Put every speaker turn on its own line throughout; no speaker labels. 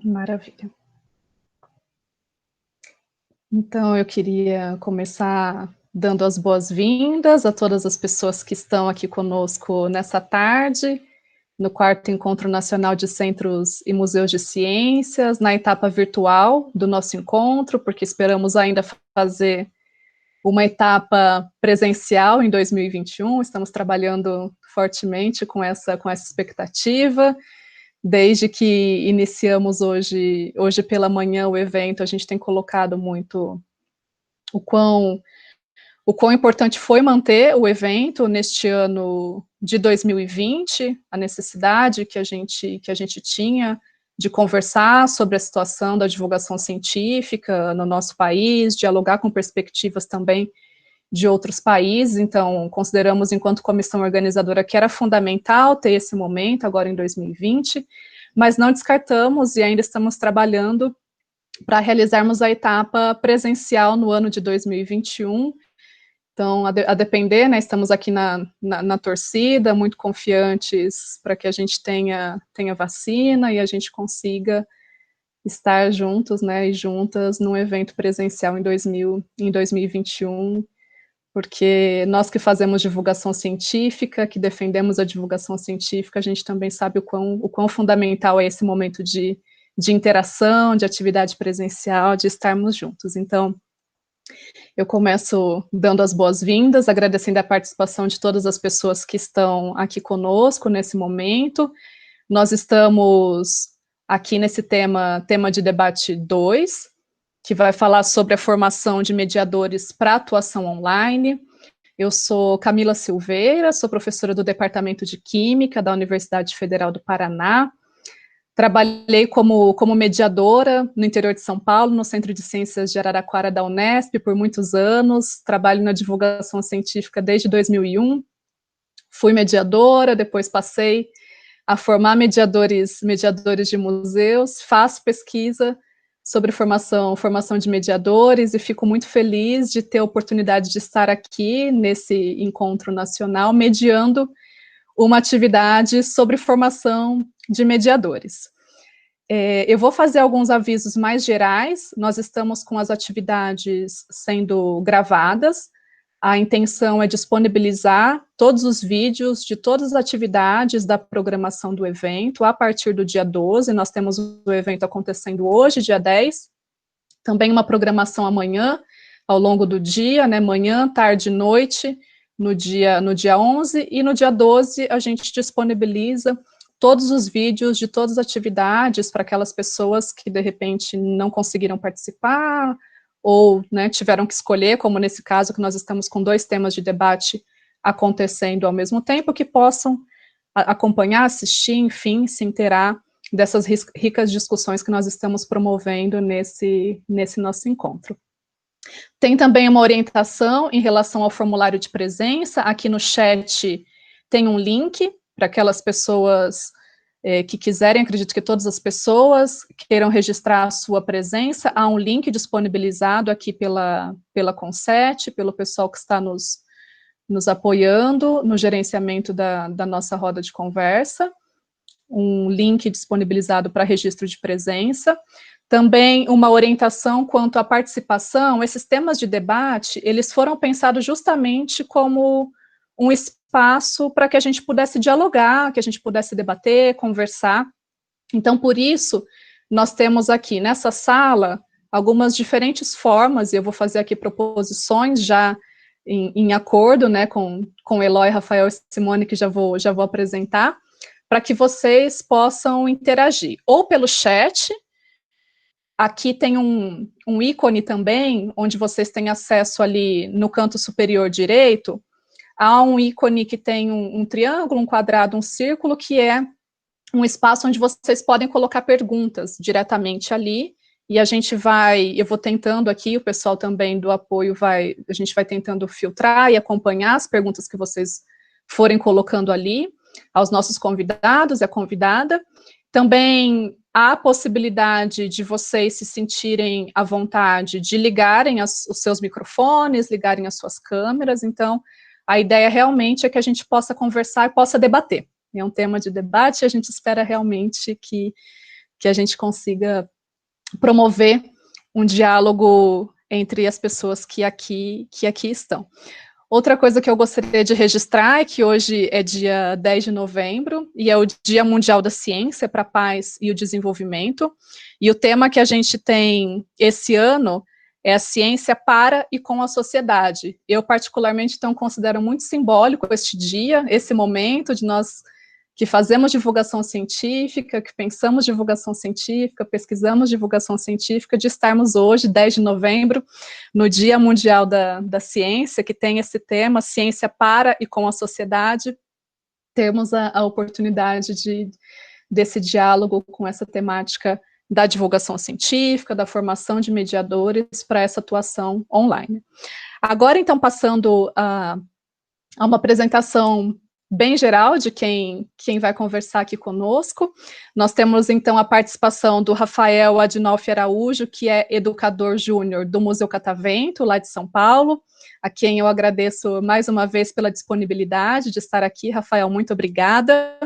Maravilha. Então, eu queria começar dando as boas-vindas a todas as pessoas que estão aqui conosco nessa tarde, no 4º Encontro Nacional de Centros e Museus de Ciências, na etapa virtual do nosso encontro, porque esperamos ainda fazer uma etapa presencial em 2021, estamos trabalhando fortemente com essa expectativa. Desde que iniciamos hoje pela manhã o evento, a gente tem colocado muito o quão importante foi manter o evento neste ano de 2020, a necessidade que a gente tinha de conversar sobre a situação da divulgação científica no nosso país, dialogar com perspectivas também de outros países. Então, consideramos, enquanto comissão organizadora, que era fundamental ter esse momento, agora em 2020, mas não descartamos e ainda estamos trabalhando para realizarmos a etapa presencial no ano de 2021. Então, a depender, né, estamos aqui na torcida, muito confiantes para que a gente tenha vacina e a gente consiga estar juntos, né, e juntas num evento presencial em 2021, porque nós que fazemos divulgação científica, que defendemos a divulgação científica, a gente também sabe o quão fundamental é esse momento de interação, de atividade presencial, de estarmos juntos. Então, eu começo dando as boas-vindas, agradecendo a participação de todas as pessoas que estão aqui conosco nesse momento. Nós estamos aqui nesse tema de debate 2, que vai falar sobre a formação de mediadores para atuação online. Eu sou Camila Silveira, sou professora do Departamento de Química da Universidade Federal do Paraná. Trabalhei como mediadora no interior de São Paulo, no Centro de Ciências de Araraquara da Unesp, por muitos anos. Trabalho na divulgação científica desde 2001. Fui mediadora, depois passei a formar mediadores de museus, faço pesquisa sobre formação de mediadores e fico muito feliz de ter a oportunidade de estar aqui nesse encontro nacional, mediando uma atividade sobre formação de mediadores. Eu vou fazer alguns avisos mais gerais. Nós estamos com as atividades sendo gravadas. A intenção é disponibilizar todos os vídeos de todas as atividades da programação do evento a partir do dia 12, nós temos o evento acontecendo hoje, dia 10, também uma programação amanhã, ao longo do dia, né, manhã, tarde e noite, no dia 11, e no dia 12 a gente disponibiliza todos os vídeos de todas as atividades para aquelas pessoas que, de repente, não conseguiram participar, ou, né, tiveram que escolher, como nesse caso que nós estamos com 2 temas de debate acontecendo ao mesmo tempo, que possam acompanhar, assistir, enfim, se inteirar dessas ricas discussões que nós estamos promovendo nesse nosso encontro. Tem também uma orientação em relação ao formulário de presença. Aqui no chat tem um link para aquelas pessoas que quiserem, acredito que todas as pessoas queiram registrar a sua presença. Há um link disponibilizado aqui pela Conset, pelo pessoal que está nos apoiando no gerenciamento da nossa roda de conversa, um link disponibilizado para registro de presença. Também uma orientação quanto à participação. Esses temas de debate, eles foram pensados justamente como um espaço para que a gente pudesse dialogar, que a gente pudesse debater, conversar. Então, por isso, nós temos aqui nessa sala algumas diferentes formas, e eu vou fazer aqui proposições já em acordo, né, com Eloy, Rafael e Simone, que já vou apresentar, para que vocês possam interagir, ou pelo chat. Aqui tem um ícone também, onde vocês têm acesso ali no canto superior direito, há um ícone que tem um triângulo, um quadrado, um círculo, que é um espaço onde vocês podem colocar perguntas diretamente ali, e eu vou tentando aqui, o pessoal também do apoio a gente vai tentando filtrar e acompanhar as perguntas que vocês forem colocando ali, aos nossos convidados e a convidada. Também há a possibilidade de vocês se sentirem à vontade de ligarem os seus microfones, ligarem as suas câmeras. Então, a ideia realmente é que a gente possa conversar e possa debater. É um tema de debate e a gente espera realmente que que a gente consiga promover um diálogo entre as pessoas que aqui estão. Outra coisa que eu gostaria de registrar é que hoje é dia 10 de novembro, e é o Dia Mundial da Ciência para a Paz e o Desenvolvimento, e o tema que a gente tem esse ano é a ciência para e com a sociedade. Eu, particularmente, então, considero muito simbólico este dia, esse momento de nós que fazemos divulgação científica, que pensamos divulgação científica, pesquisamos divulgação científica, de estarmos hoje, 10 de novembro, no Dia Mundial da Ciência, que tem esse tema, ciência para e com a sociedade, termos a oportunidade desse diálogo com essa temática da divulgação científica, da formação de mediadores para essa atuação online. Agora, então, passando a uma apresentação bem geral de quem vai conversar aqui conosco. Nós temos, então, a participação do Rafael Adinolfi Araújo, que é educador júnior do Museu Catavento, lá de São Paulo, a quem eu agradeço mais uma vez pela disponibilidade de estar aqui. Rafael, muito obrigada.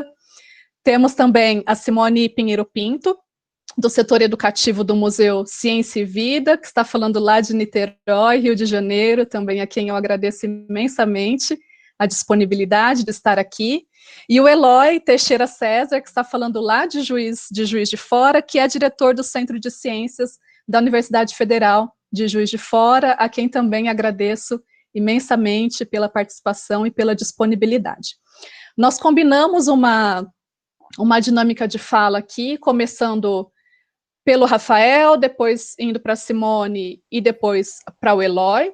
Temos também a Simone Pinheiro Pinto, do setor educativo do Museu Ciência e Vida, que está falando lá de Niterói, Rio de Janeiro, também a quem eu agradeço imensamente a disponibilidade de estar aqui, e o Eloy Teixeira César, que está falando lá de Juiz de Fora, que é diretor do Centro de Ciências da Universidade Federal de Juiz de Fora, a quem também agradeço imensamente pela participação e pela disponibilidade. Nós combinamos uma dinâmica de fala aqui, começando pelo Rafael, depois indo para a Simone e depois para o Eloy.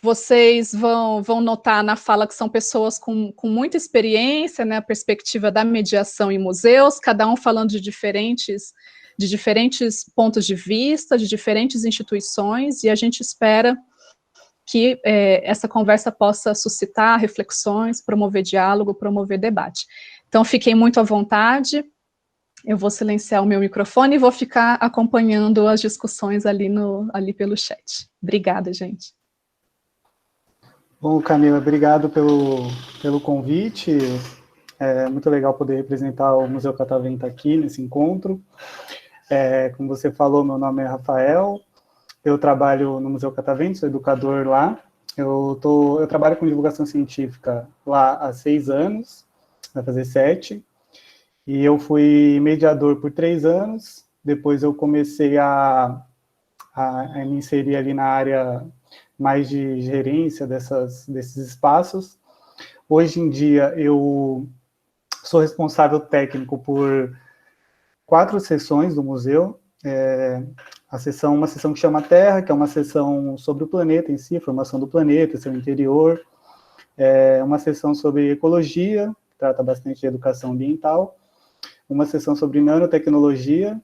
Vocês vão notar na fala que são pessoas com muita experiência, né, a perspectiva da mediação em museus, cada um falando de diferentes pontos de vista, de diferentes instituições, e a gente espera que essa conversa possa suscitar reflexões, promover diálogo, promover debate. Então, fiquem muito à vontade, eu vou silenciar o meu microfone e vou ficar acompanhando as discussões ali pelo chat. Obrigada, gente.
Bom, Camila, obrigado pelo convite. É muito legal poder representar o Museu Catavento aqui nesse encontro. Como você falou, meu nome é Rafael, eu trabalho no Museu Catavento, sou educador lá. Eu trabalho com divulgação científica lá há 6 anos, vai fazer 7, e eu fui mediador por 3 anos, depois eu comecei a me inserir ali na área mais de gerência desses espaços. Hoje em dia, eu sou responsável técnico por 4 seções do museu. Uma sessão que chama Terra, que é uma sessão sobre o planeta em si, a formação do planeta, seu interior. Uma sessão sobre ecologia, que trata bastante de educação ambiental. Uma sessão sobre nanotecnologia,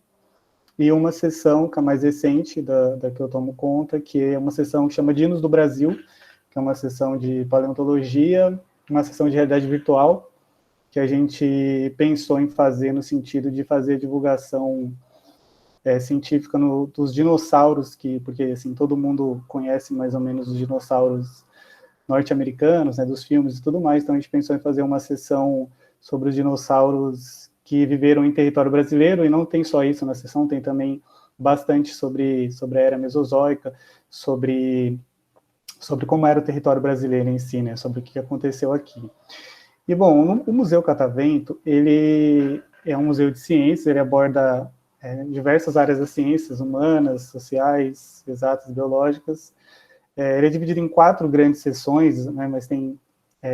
e uma sessão, que é a mais recente, da que eu tomo conta, que é uma sessão que chama Dinos do Brasil, que é uma sessão de paleontologia, uma sessão de realidade virtual, que a gente pensou em fazer no sentido de fazer divulgação científica dos dinossauros, porque assim, todo mundo conhece mais ou menos os dinossauros norte-americanos, né, dos filmes e tudo mais, então a gente pensou em fazer uma sessão sobre os dinossauros que viveram em território brasileiro, e não tem só isso na sessão, tem também bastante sobre a era mesozoica, sobre como era o território brasileiro em si, né, sobre o que aconteceu aqui. E, bom, o Museu Catavento, ele é um museu de ciências, ele aborda diversas áreas das ciências humanas, sociais, exatas, biológicas. Ele é dividido em 4 grandes seções, né, mas tem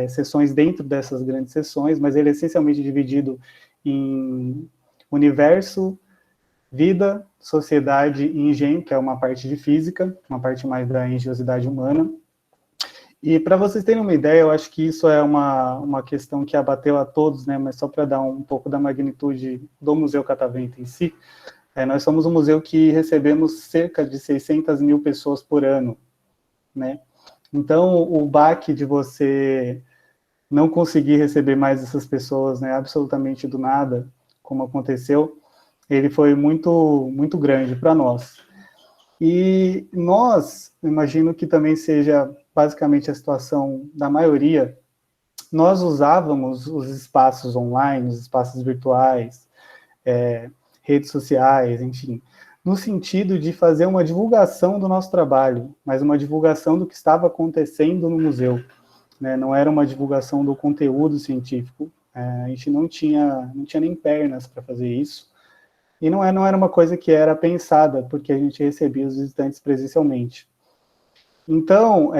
seções dentro dessas grandes seções, mas ele é essencialmente dividido em universo, vida, sociedade e engenho, que é uma parte de física, uma parte mais da engenhosidade humana. E para vocês terem uma ideia, eu acho que isso é uma questão que abateu a todos, né, mas só para dar um pouco da magnitude do Museu Catavento em si, nós somos um museu que recebemos cerca de 600 mil pessoas por ano, né? Então, o baque de você não conseguir receber mais essas pessoas, né, absolutamente do nada, como aconteceu, ele foi muito, muito grande para nós. E nós, imagino que também seja basicamente a situação da maioria, nós usávamos os espaços online, os espaços virtuais, redes sociais, enfim, no sentido de fazer uma divulgação do nosso trabalho, mas uma divulgação do que estava acontecendo no museu, né? Não era uma divulgação do conteúdo científico, a gente não tinha nem pernas para fazer isso, e não era uma coisa que era pensada, porque a gente recebia os visitantes presencialmente. Então,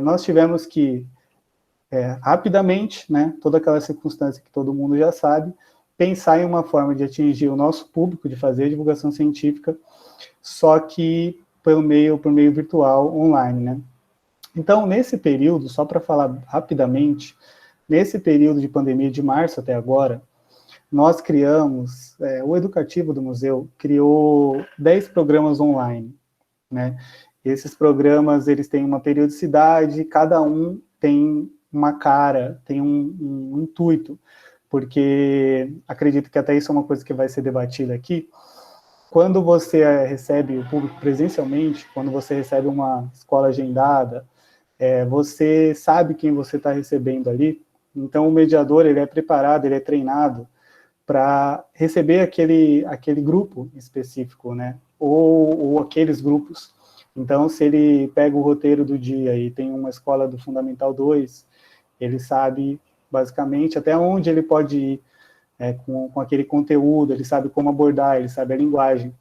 nós tivemos que, rapidamente, né, toda aquela circunstância que todo mundo já sabe, pensar em uma forma de atingir o nosso público, de fazer divulgação científica, só que por meio virtual, online, né? Então, nesse período, só para falar rapidamente, nesse período de pandemia de março até agora, nós criamos, o educativo do museu criou 10 programas online, né? Esses programas, eles têm uma periodicidade, cada um tem uma cara, tem um intuito, porque acredito que até isso é uma coisa que vai ser debatida aqui. Quando você recebe o público presencialmente, quando você recebe uma escola agendada, você sabe quem você está recebendo ali, então o mediador, ele é preparado, ele é treinado para receber aquele grupo específico, né? Ou aqueles grupos. Então, se ele pega o roteiro do dia e tem uma escola do Fundamental 2, ele sabe, basicamente, até onde ele pode ir com aquele conteúdo, ele sabe como abordar, ele sabe a linguagem.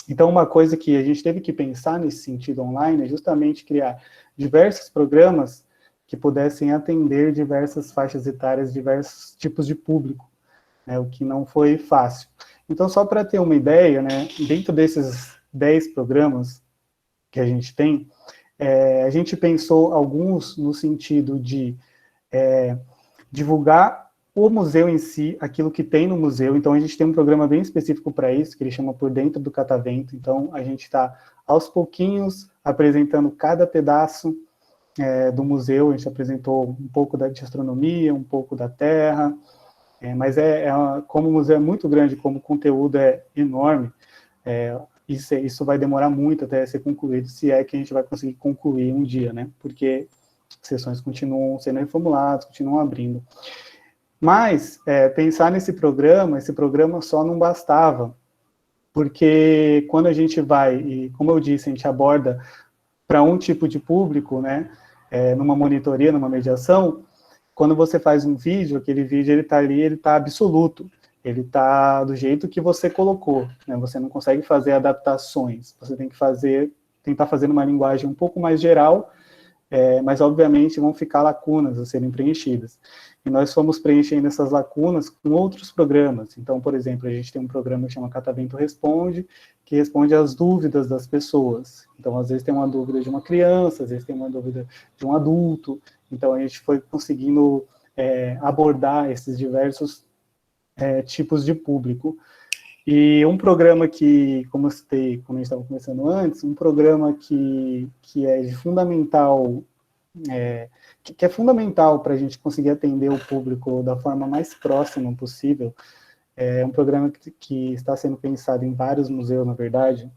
Então, uma coisa que a gente teve que pensar nesse sentido online é justamente criar diversos programas que pudessem atender diversas faixas etárias, diversos tipos de público, né, o que não foi fácil. Então, só para ter uma ideia, né, dentro desses 10 programas que a gente tem, a gente pensou alguns no sentido de divulgar o museu em si, aquilo que tem no museu. Então, a gente tem um programa bem específico para isso, que ele chama Por Dentro do Catavento. Então, a gente está, aos pouquinhos, apresentando cada pedaço do museu. A gente apresentou um pouco de astronomia, um pouco da Terra, mas como o museu é muito grande, como o conteúdo é enorme, isso vai demorar muito até ser concluído, se é que a gente vai conseguir concluir um dia, né? Porque sessões continuam sendo reformuladas, continuam abrindo. Mas, pensar nesse programa, esse programa só não bastava, porque quando a gente vai, e como eu disse, a gente aborda para um tipo de público, né, numa monitoria, numa mediação, quando você faz um vídeo, aquele vídeo ele está ali, ele está absoluto, ele está do jeito que você colocou, né, você não consegue fazer adaptações, você tem que tentar fazer uma linguagem um pouco mais geral, mas obviamente vão ficar lacunas a serem preenchidas. E nós fomos preenchendo essas lacunas com outros programas. Então, por exemplo, a gente tem um programa que chama Catavento Responde, que responde às dúvidas das pessoas. Então, às vezes tem uma dúvida de uma criança, às vezes tem uma dúvida de um adulto. Então, a gente foi conseguindo abordar esses diversos tipos de público. E um programa que, como eu citei, como a gente estava conversando antes, um programa que é de fundamental, que é fundamental para a gente conseguir atender o público da forma mais próxima possível, é um programa que está sendo pensado em vários museus, na verdade,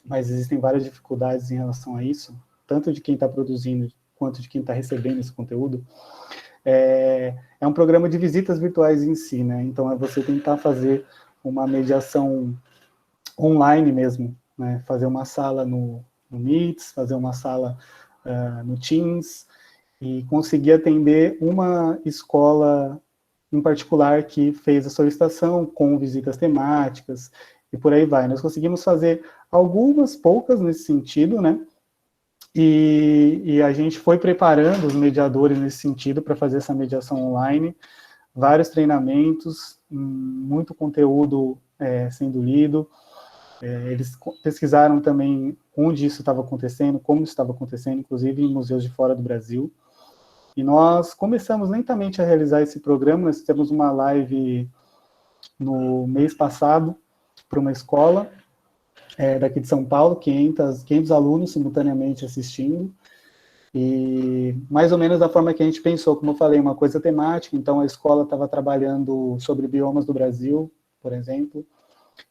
mas existem várias dificuldades em relação a isso, tanto de quem está produzindo quanto de quem está recebendo esse conteúdo. É um programa de visitas virtuais em si, né? Então, é você tentar fazer uma mediação online mesmo, né? Fazer uma sala no Meets, fazer uma sala no Teams, e conseguir atender uma escola em particular que fez a solicitação com visitas temáticas, e por aí vai. Nós conseguimos fazer algumas poucas nesse sentido, né? E a gente foi preparando os mediadores nesse sentido para fazer essa mediação online, vários treinamentos, muito conteúdo sendo lido. Eles pesquisaram também onde isso estava acontecendo, como isso estava acontecendo, inclusive em museus de fora do Brasil. E nós começamos lentamente a realizar esse programa. Nós fizemos uma live no mês passado para uma escola daqui de São Paulo, 500 alunos simultaneamente assistindo. E mais ou menos da forma que a gente pensou, como eu falei, uma coisa temática. Então, a escola estava trabalhando sobre biomas do Brasil, por exemplo.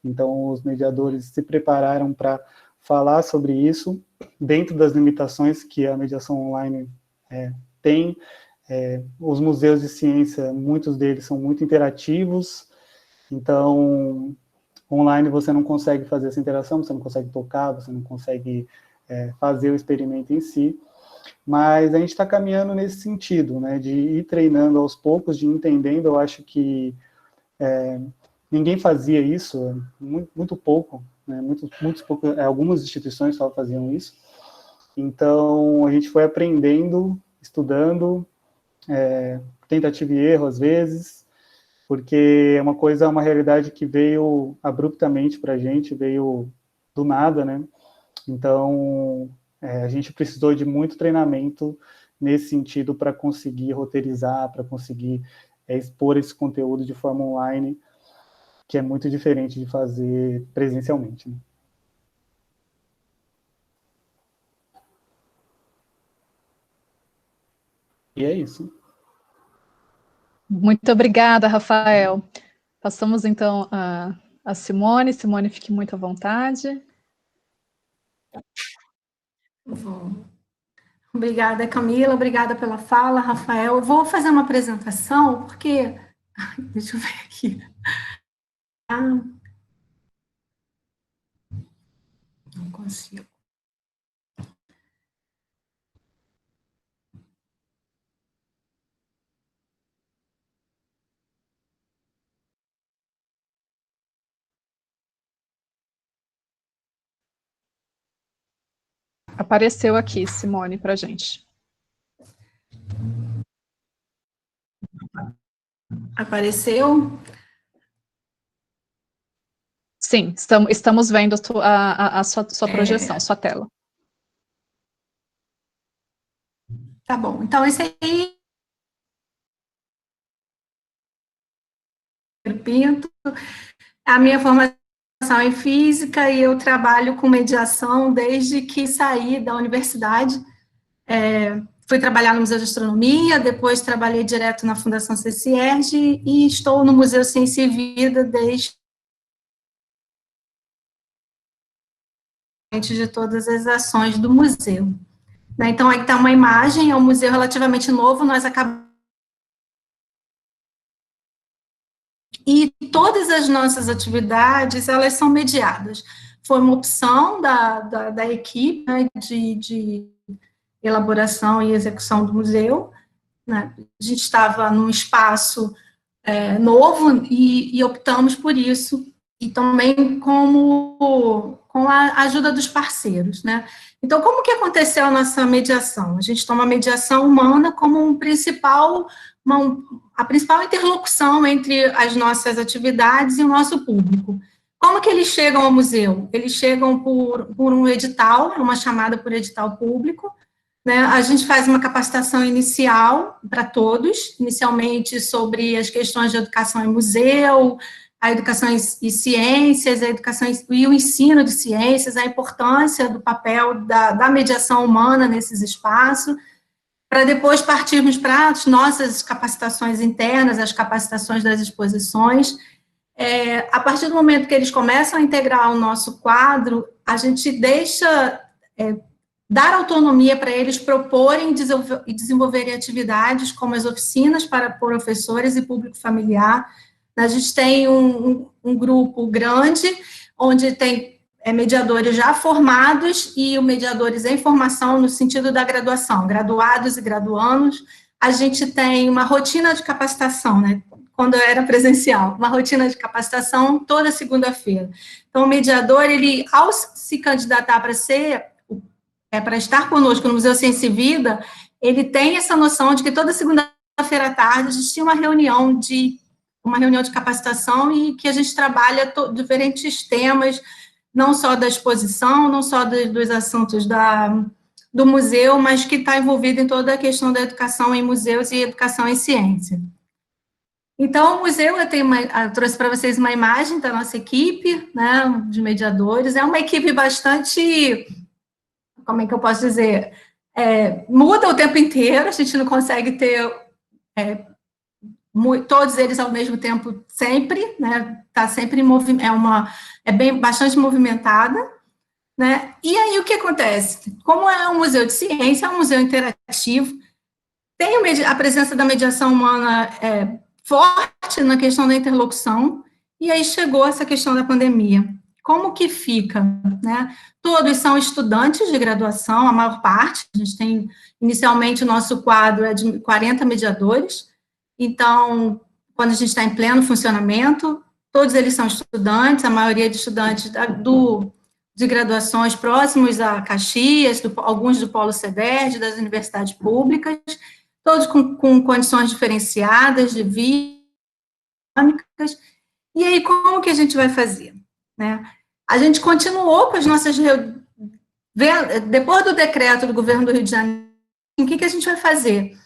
Então, os mediadores se prepararam para falar sobre isso, dentro das limitações que a mediação online tem. Os museus de ciência, muitos deles são muito interativos, então Online você não consegue fazer essa interação, você não consegue tocar, você não consegue fazer o experimento em si, mas a gente está caminhando nesse sentido, né, de ir treinando aos poucos, de ir entendendo. Eu acho que ninguém fazia isso, muito pouco, né, algumas instituições só faziam isso. Então, a gente foi aprendendo, estudando, tentativa e erro às vezes, porque é uma realidade que veio abruptamente para a gente, veio do nada, né? Então, a gente precisou de muito treinamento nesse sentido para conseguir roteirizar, para conseguir expor esse conteúdo de forma online, que é muito diferente de fazer presencialmente, né? E é isso.
Muito obrigada, Rafael. Passamos, então, a Simone. Simone, fique muito à vontade.
Obrigada, Camila. Obrigada pela fala, Rafael. Eu vou fazer uma apresentação, porque... Deixa eu ver aqui. Não consigo.
Apareceu aqui, Simone, para a gente.
Apareceu?
Sim, estamos vendo a sua projeção, sua tela.
Tá bom. Então, esse aí... Pinto. A minha formação em física e eu trabalho com mediação desde que saí da universidade. Fui trabalhar no Museu de Astronomia, depois trabalhei direto na Fundação CCERJ e estou no Museu Ciência e Vida desde de todas as ações do museu. Então, aqui está uma imagem, é um museu relativamente novo, nós acabamos... E todas as nossas atividades, elas são mediadas. Foi uma opção da equipe, né, de elaboração e execução do museu, né? A gente estava num espaço novo e optamos por isso, e também com a ajuda dos parceiros, né? Então, como que aconteceu a nossa mediação? A gente toma a mediação humana como a principal interlocução entre as nossas atividades e o nosso público. Como que eles chegam ao museu? Eles chegam por um edital, uma chamada por edital público, né? A gente faz uma capacitação inicial para todos, inicialmente sobre as questões de educação em museu, a educação e ciências, a educação e o ensino de ciências, a importância do papel da mediação humana nesses espaços, para depois partirmos para as nossas capacitações internas, as capacitações das exposições. A partir do momento que eles começam a integrar o nosso quadro, a gente deixa... dar autonomia para eles proporem e desenvolverem atividades como as oficinas para professores e público familiar. A gente tem um grupo grande, onde tem mediadores já formados e mediadores em formação no sentido da graduação, graduados e graduandos. A gente tem uma rotina de capacitação, né? Quando era presencial, uma rotina de capacitação toda segunda-feira. Então, o mediador, ele, ao se candidatar para estar conosco no Museu Ciência e Vida, ele tem essa noção de que toda segunda-feira à tarde existia uma reunião de capacitação e que a gente trabalha diferentes temas, não só da exposição, não só dos assuntos do museu, mas que está envolvido em toda a questão da educação em museus e educação em ciência. Então, o museu, eu trouxe para vocês uma imagem da nossa equipe, né, de mediadores. É uma equipe bastante... Como é que eu posso dizer? Muda o tempo inteiro, a gente não consegue ter todos eles ao mesmo tempo sempre, né? Está sempre em movimento, bastante movimentada, né? E aí o que acontece? Como é um museu de ciência, é um museu interativo, tem a presença da mediação humana forte na questão da interlocução, e aí chegou essa questão da pandemia. Como que fica, né? Todos são estudantes de graduação, a maior parte, a gente tem, inicialmente, o nosso quadro é de 40 mediadores, então, quando a gente está em pleno funcionamento, todos eles são estudantes, a maioria de estudantes de graduações próximos a Caxias, alguns do Polo CEDERJ, das universidades públicas, todos com condições diferenciadas de vida, e aí como que a gente vai fazer? Né? A gente continuou com as nossas reuniões, depois do decreto do governo do Rio de Janeiro, o que a gente vai fazer?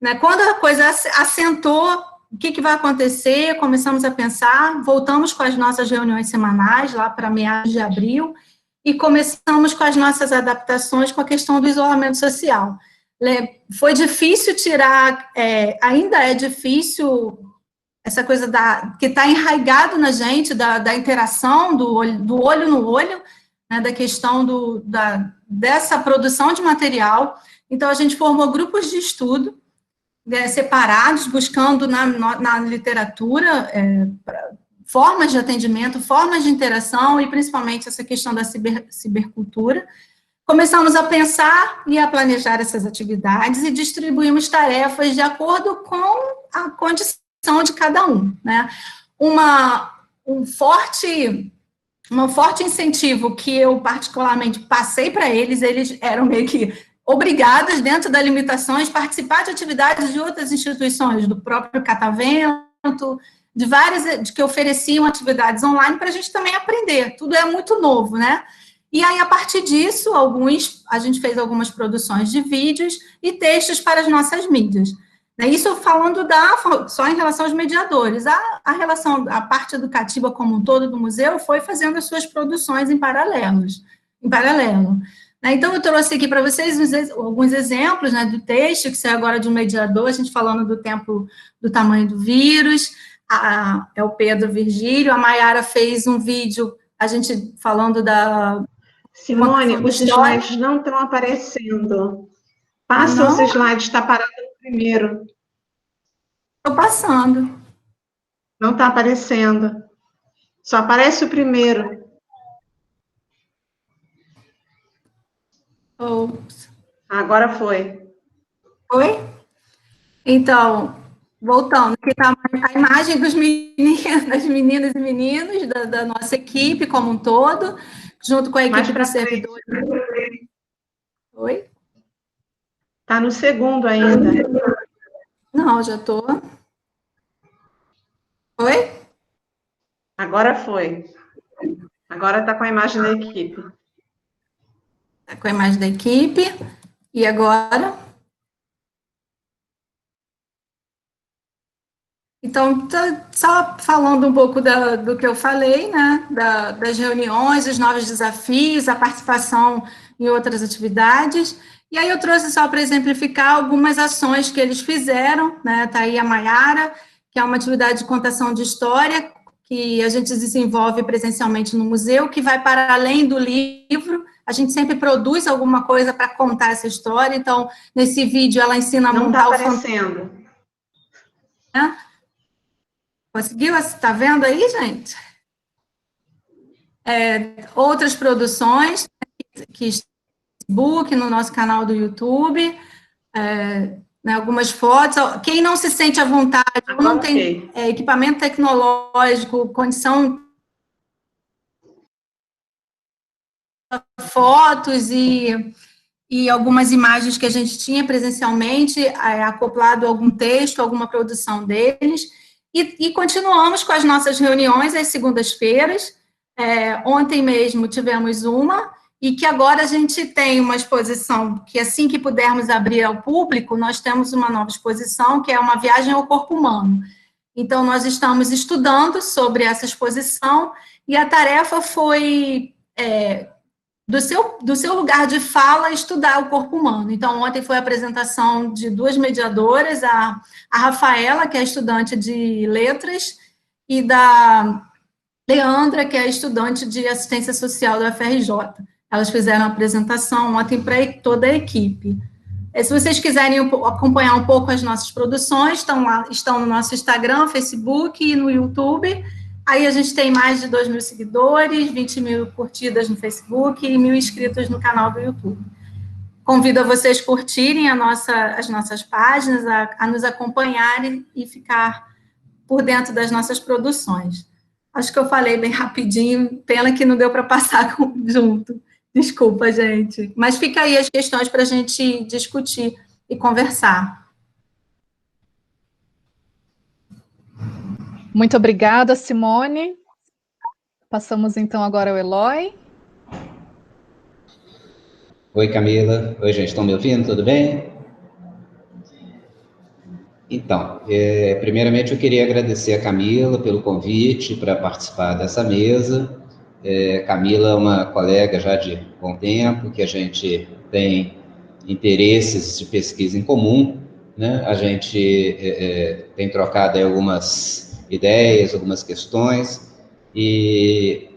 Né? Quando a coisa assentou, o que vai acontecer? Começamos a pensar, voltamos com as nossas reuniões semanais, lá para meados de abril, e começamos com as nossas adaptações com a questão do isolamento social. Foi difícil tirar, ainda é difícil, essa coisa que está enraigado na gente, da interação, do olho no olho, né, da questão dessa produção de material. Então, a gente formou grupos de estudo, separados, buscando na literatura formas de atendimento, formas de interação, e principalmente essa questão da cibercultura. Começamos a pensar e a planejar essas atividades e distribuímos tarefas de acordo com a condição de cada um, né? Um forte incentivo que eu particularmente passei para eles eram meio que obrigados, dentro das limitações, participar de atividades de outras instituições, do próprio Catavento, de várias que ofereciam atividades online para a gente também aprender. Tudo é muito novo, né? E aí, a partir disso, a gente fez algumas produções de vídeos e textos para as nossas mídias. Isso falando só em relação aos mediadores. A parte educativa como um todo do museu foi fazendo as suas produções em paralelo. Então, eu trouxe aqui para vocês alguns exemplos, né, do texto, que saiu agora de um mediador, a gente falando do tempo do tamanho do vírus, é o Pedro Virgílio, a Maiara fez um vídeo, a gente falando da...
Simone, os slides não estão aparecendo. Passa os slides, está parado no primeiro.
Estou passando.
Não está aparecendo. Só aparece o primeiro.
Ops.
Agora foi.
Oi? Então, voltando, aqui está a imagem das meninas e meninos da nossa equipe como um todo, junto com a equipe dos servidores. Oi?
Está no segundo ainda.
Não, já estou. Oi?
Agora foi. Agora está com a imagem da equipe.
Com a imagem da equipe, e agora? Então, só falando um pouco do que eu falei, né, das reuniões, os novos desafios, a participação em outras atividades, e aí eu trouxe só para exemplificar algumas ações que eles fizeram, né, tá aí a Maiara, que é uma atividade de contação de história, que a gente desenvolve presencialmente no museu, que vai para além do livro. A gente sempre produz alguma coisa para contar essa história, então, nesse vídeo, ela ensina a montar
o fantasma.
Né? Conseguiu? Está vendo aí, gente? Outras produções, que estão no Facebook, no nosso canal do YouTube, né, algumas fotos. Quem não se sente à vontade, ou não tem equipamento tecnológico, condição... fotos e algumas imagens que a gente tinha presencialmente, acoplado a algum texto, alguma produção deles, e continuamos com as nossas reuniões às segundas-feiras. Ontem mesmo tivemos uma, e que agora a gente tem uma exposição, que assim que pudermos abrir ao público, nós temos uma nova exposição, que é uma viagem ao corpo humano. Então, nós estamos estudando sobre essa exposição, e a tarefa foi... do seu lugar de fala, estudar o corpo humano. Então, ontem foi a apresentação de duas mediadoras, a Rafaela, que é estudante de letras, e da Leandra, que é estudante de assistência social da UFRJ. Elas fizeram a apresentação ontem para toda a equipe. Se vocês quiserem acompanhar um pouco as nossas produções, estão no nosso Instagram, Facebook e no YouTube. Aí a gente tem mais de 2.000 seguidores, 20.000 curtidas no Facebook e 1.000 inscritos no canal do YouTube. Convido a vocês curtirem as nossas páginas, a nos acompanharem e ficar por dentro das nossas produções. Acho que eu falei bem rapidinho, pena que não deu para passar junto. Desculpa, gente. Mas fica aí as questões para a gente discutir e conversar.
Muito obrigada, Simone. Passamos, então, agora ao Eloy.
Oi, Camila. Oi, gente. Estão me ouvindo? Tudo bem? Então, primeiramente eu queria agradecer a Camila pelo convite para participar dessa mesa. Camila é uma colega já de bom tempo, que a gente tem interesses de pesquisa em comum, né? A gente tem trocado aí algumas ideias, algumas questões, e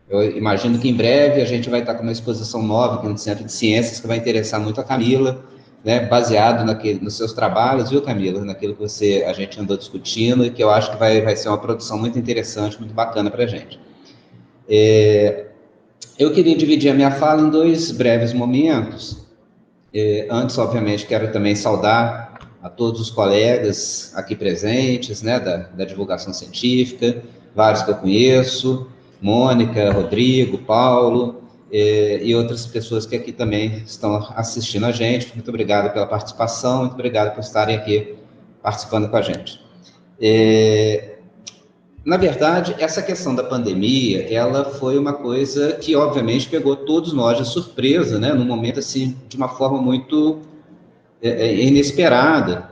eu imagino que em breve a gente vai estar com uma exposição nova aqui no Centro de Ciências que vai interessar muito a Camila, né, baseado nos seus trabalhos, viu, Camila? Naquilo que a gente andou discutindo e que eu acho que vai ser uma produção muito interessante, muito bacana para a gente. Eu queria dividir a minha fala em 2 breves momentos. Antes, obviamente, quero também saudar a todos os colegas aqui presentes, né, da divulgação científica, vários que eu conheço, Mônica, Rodrigo, Paulo, e outras pessoas que aqui também estão assistindo a gente. Muito obrigado pela participação, muito obrigado por estarem aqui participando com a gente. Na verdade, essa questão da pandemia, ela foi uma coisa que, obviamente, pegou todos nós de surpresa, né, num momento, assim, de uma forma muito inesperada.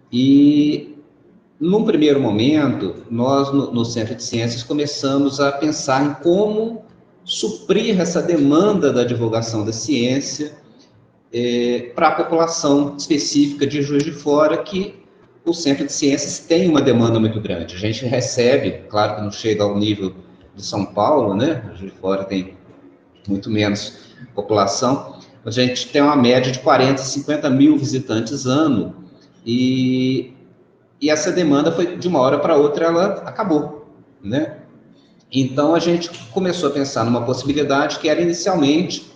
E, num primeiro momento, nós, no Centro de Ciências, começamos a pensar em como suprir essa demanda da divulgação da ciência para a população específica de Juiz de Fora, que o Centro de Ciências tem uma demanda muito grande. A gente recebe, claro que não chega ao nível de São Paulo, né? Juiz de Fora tem muito menos população, mas a gente tem uma média de 40, 50 mil visitantes ano, e essa demanda foi, de uma hora para outra, ela acabou, né? Então, a gente começou a pensar numa possibilidade que era, inicialmente,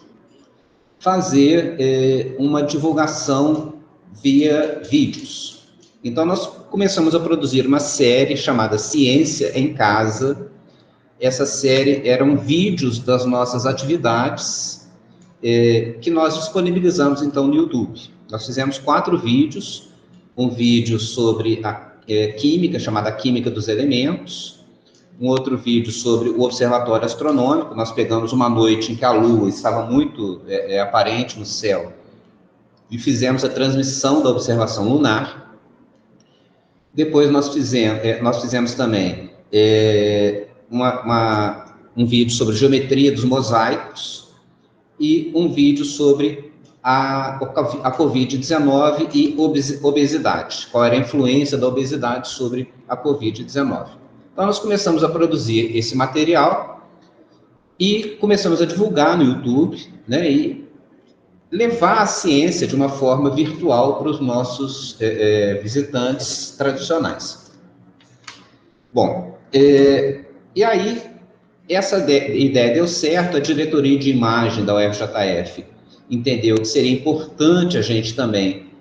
fazer uma divulgação via vídeos. Então, nós começamos a produzir uma série chamada Ciência em Casa. Essa série eram vídeos das nossas atividades, que nós disponibilizamos, então, no YouTube. Nós fizemos 4 vídeos, um vídeo sobre a química, chamada Química dos Elementos, um outro vídeo sobre o observatório astronômico. Nós pegamos uma noite em que a Lua estava muito aparente no céu e fizemos a transmissão da observação lunar. Depois nós fizemos também um vídeo sobre geometria dos mosaicos e um vídeo sobre a Covid-19 e obesidade. Qual era a influência da obesidade sobre a Covid-19. Então, nós começamos a produzir esse material e começamos a divulgar no YouTube, né, e levar a ciência de uma forma virtual para os nossos visitantes tradicionais. Bom, e aí, essa ideia deu certo. A diretoria de imagem da UFJF entendeu que seria importante a gente também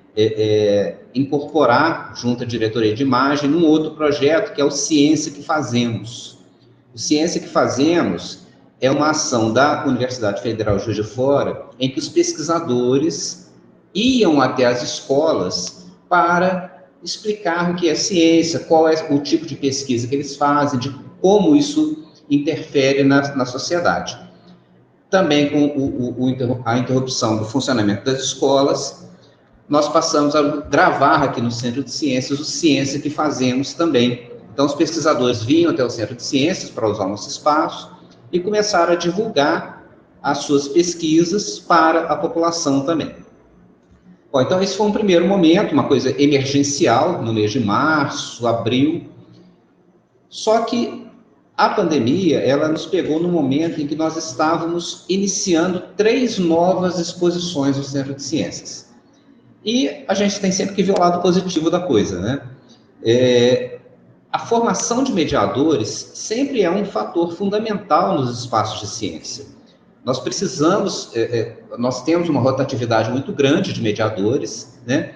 incorporar, junto à diretoria de imagem, num outro projeto, que é o Ciência que Fazemos. O Ciência que Fazemos é uma ação da Universidade Federal de Juiz de Fora, em que os pesquisadores iam até as escolas para explicar o que é ciência, qual é o tipo de pesquisa que eles fazem, de como isso interfere na sociedade. Também com a interrupção do funcionamento das escolas, nós passamos a gravar aqui no Centro de Ciências o Ciência que Fazemos também. Então, os pesquisadores vinham até o Centro de Ciências para usar o nosso espaço e começaram a divulgar as suas pesquisas para a população também. Bom, então, esse foi um primeiro momento, uma coisa emergencial, no mês de março, abril. Só que a pandemia, ela nos pegou no momento em que nós estávamos iniciando 3 novas exposições no Centro de Ciências. E a gente tem sempre que ver o lado positivo da coisa, né? a formação de mediadores sempre é um fator fundamental nos espaços de ciência. Nós precisamos, nós temos uma rotatividade muito grande de mediadores, né?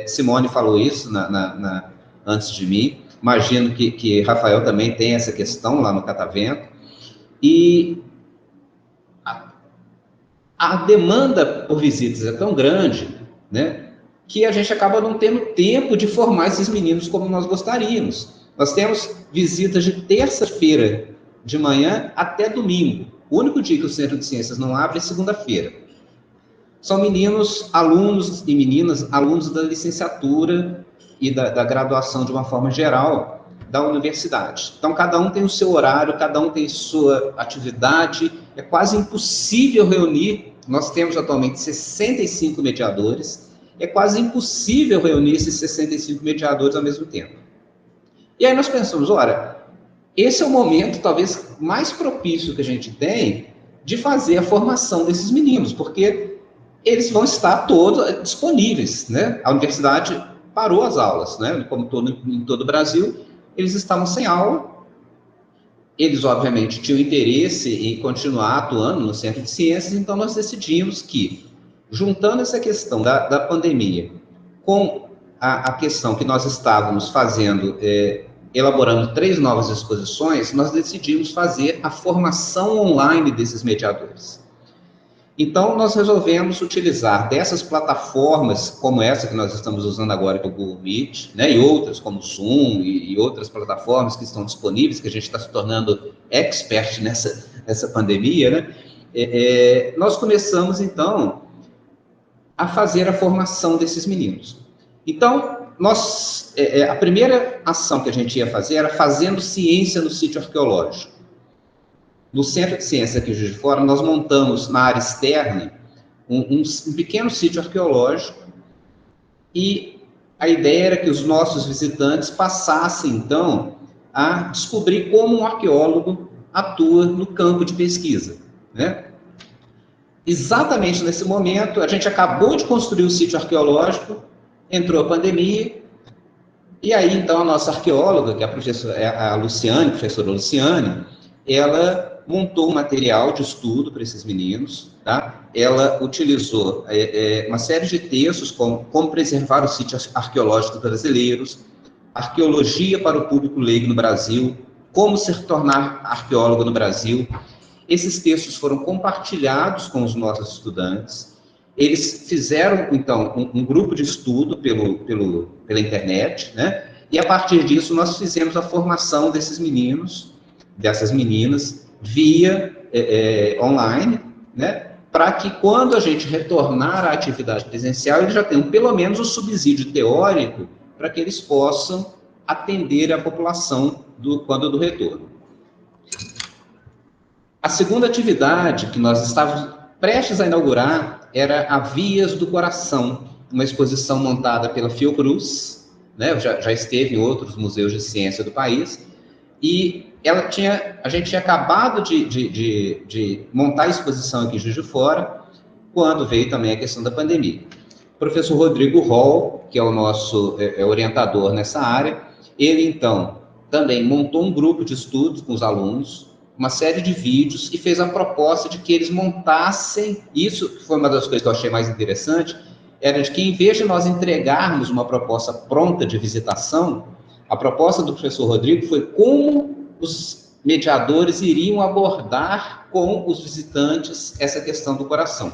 Simone falou isso antes de mim, imagino que Rafael também tem essa questão lá no Catavento, e a demanda por visitas é tão grande, né, que a gente acaba não tendo tempo de formar esses meninos como nós gostaríamos. Nós temos visitas de terça-feira de manhã até domingo. O único dia que o Centro de Ciências não abre é segunda-feira. São meninos, alunos e meninas, alunos da licenciatura e da graduação de uma forma geral da universidade. Então, cada um tem o seu horário, cada um tem sua atividade, é quase impossível reunir. Nós temos atualmente 65 mediadores, é quase impossível reunir esses 65 mediadores ao mesmo tempo. E aí nós pensamos, olha, esse é o momento talvez mais propício que a gente tem de fazer a formação desses meninos, porque eles vão estar todos disponíveis, né? A universidade parou as aulas, né? Como em todo o Brasil, eles estavam sem aula. Eles, obviamente, tinham interesse em continuar atuando no Centro de Ciências, então nós decidimos que, juntando essa questão da pandemia com a questão que nós estávamos fazendo, elaborando 3 novas exposições, nós decidimos fazer a formação online desses mediadores. Então, nós resolvemos utilizar dessas plataformas, como essa que nós estamos usando agora, que é o Google Meet, né, e outras, como o Zoom, e outras plataformas que estão disponíveis, que a gente está se tornando expert nessa pandemia, né, nós começamos, então, a fazer a formação desses meninos. Então, a primeira ação que a gente ia fazer era fazendo ciência no sítio arqueológico. No Centro de Ciências aqui de Juiz de Fora, nós montamos na área externa um pequeno sítio arqueológico, e a ideia era que os nossos visitantes passassem, então, a descobrir como um arqueólogo atua no campo de pesquisa, né? Exatamente nesse momento, a gente acabou de construir o sítio arqueológico, entrou a pandemia, e aí, então, a nossa arqueóloga, que é a Luciane, professora Luciane, ela montou um material de estudo para esses meninos, tá? Ela utilizou uma série de textos, como preservar os sítios arqueológicos brasileiros, arqueologia para o público leigo no Brasil, como se tornar arqueólogo no Brasil. Esses textos foram compartilhados com os nossos estudantes. Eles fizeram, então, um grupo de estudo pela internet, né? E, a partir disso, nós fizemos a formação desses meninos, dessas meninas, via online, né? Para que, quando a gente retornar à atividade presencial, eles já tenham, pelo menos, o subsídio teórico para que eles possam atender a população quando do retorno. A segunda atividade que nós estávamos prestes a inaugurar era a Vias do Coração, uma exposição montada pela Fiocruz, né? Já esteve em outros museus de ciência do país, e a gente tinha acabado de montar a exposição aqui em Juiz de Fora, quando veio também a questão da pandemia. O professor Rodrigo Hall, que é o nosso orientador nessa área, ele, então, também montou um grupo de estudos com os alunos, uma série de vídeos, e fez a proposta de que eles montassem, isso foi uma das coisas que eu achei mais interessante, era de que, em vez de nós entregarmos uma proposta pronta de visitação, a proposta do professor Rodrigo foi como os mediadores iriam abordar com os visitantes essa questão do coração,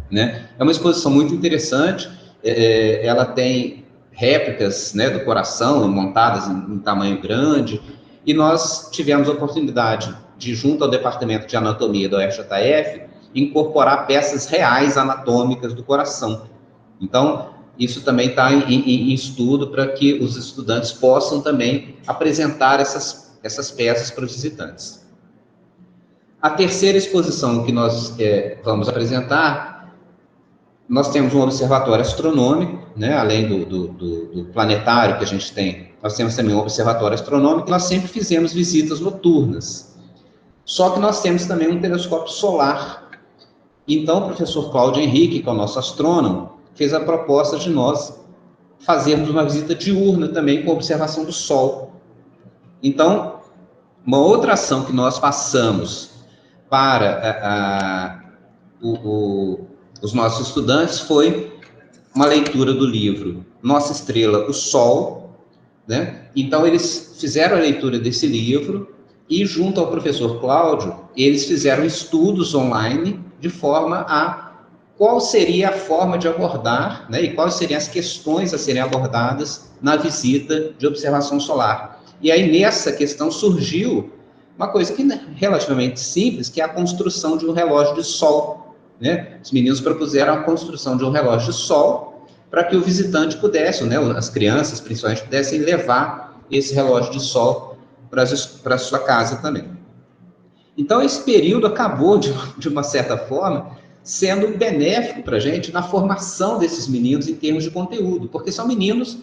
né? É uma exposição muito interessante, ela tem réplicas, né, do coração, montadas em tamanho grande, e nós tivemos a oportunidade de, junto ao Departamento de Anatomia da UFJF, incorporar peças reais anatômicas do coração. Então, isso também está em estudo para que os estudantes possam também apresentar essas peças para os visitantes. A terceira exposição que nós vamos apresentar, nós temos um observatório astronômico, né? Além do planetário que a gente tem, nós temos também um observatório astronômico, e nós sempre fizemos visitas noturnas. Só que nós temos também um telescópio solar. Então, o professor Cláudio Henrique, que é o nosso astrônomo, fez a proposta de nós fazermos uma visita diurna também com observação do Sol. Então, uma outra ação que nós passamos para os nossos estudantes foi uma leitura do livro Nossa Estrela, o Sol, né? Então, eles fizeram a leitura desse livro e, junto ao professor Cláudio, eles fizeram estudos online de forma a qual seria a forma de abordar, né? E quais seriam as questões a serem abordadas na visita de observação solar. E aí, nessa questão, surgiu uma coisa que é relativamente simples, que é a construção de um relógio de sol, né? Os meninos propuseram a construção de um relógio de sol para que o visitante pudesse, né, as crianças principalmente, pudessem levar esse relógio de sol para a sua casa também. Então, esse período acabou, de uma certa forma, sendo benéfico para a gente na formação desses meninos em termos de conteúdo, porque são meninos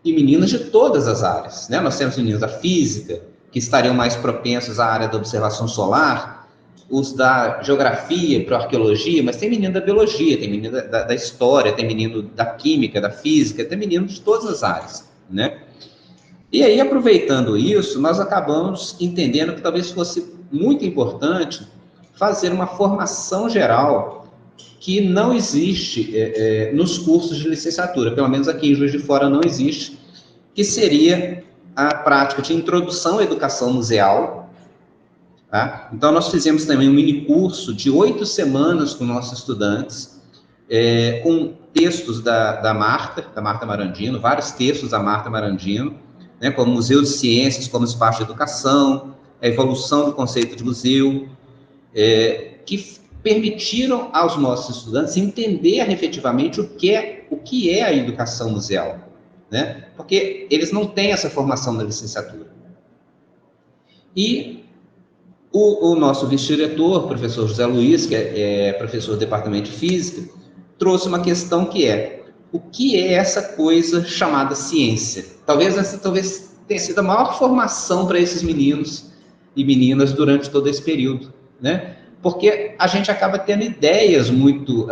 e meninas de todas as áreas, né? Nós temos meninos da física, que estariam mais propensos à área da observação solar, os da geografia para arqueologia, mas tem menino da biologia, tem menino da história, tem menino da química, da física, tem menino de todas as áreas, né? E aí, aproveitando isso, nós acabamos entendendo que talvez fosse muito importante fazer uma formação geral que não existe nos cursos de licenciatura, pelo menos aqui em Juiz de Fora não existe, que seria a prática de introdução à educação museal. Tá? Então, nós fizemos também um mini curso de 8 semanas com nossos estudantes, com textos da Marta Marandino, vários textos da Marta Marandino, né, como Museu de Ciências, como espaço de educação, a evolução do conceito de museu, que permitiram aos nossos estudantes entender efetivamente o que é a educação museal, né? Porque eles não têm essa formação na licenciatura. E o nosso vice-diretor, professor José Luiz, que é professor do Departamento de Física, trouxe uma questão que é: o que é essa coisa chamada ciência? Talvez tenha sido a maior formação para esses meninos e meninas durante todo esse período, né? Porque a gente acaba tendo ideias muito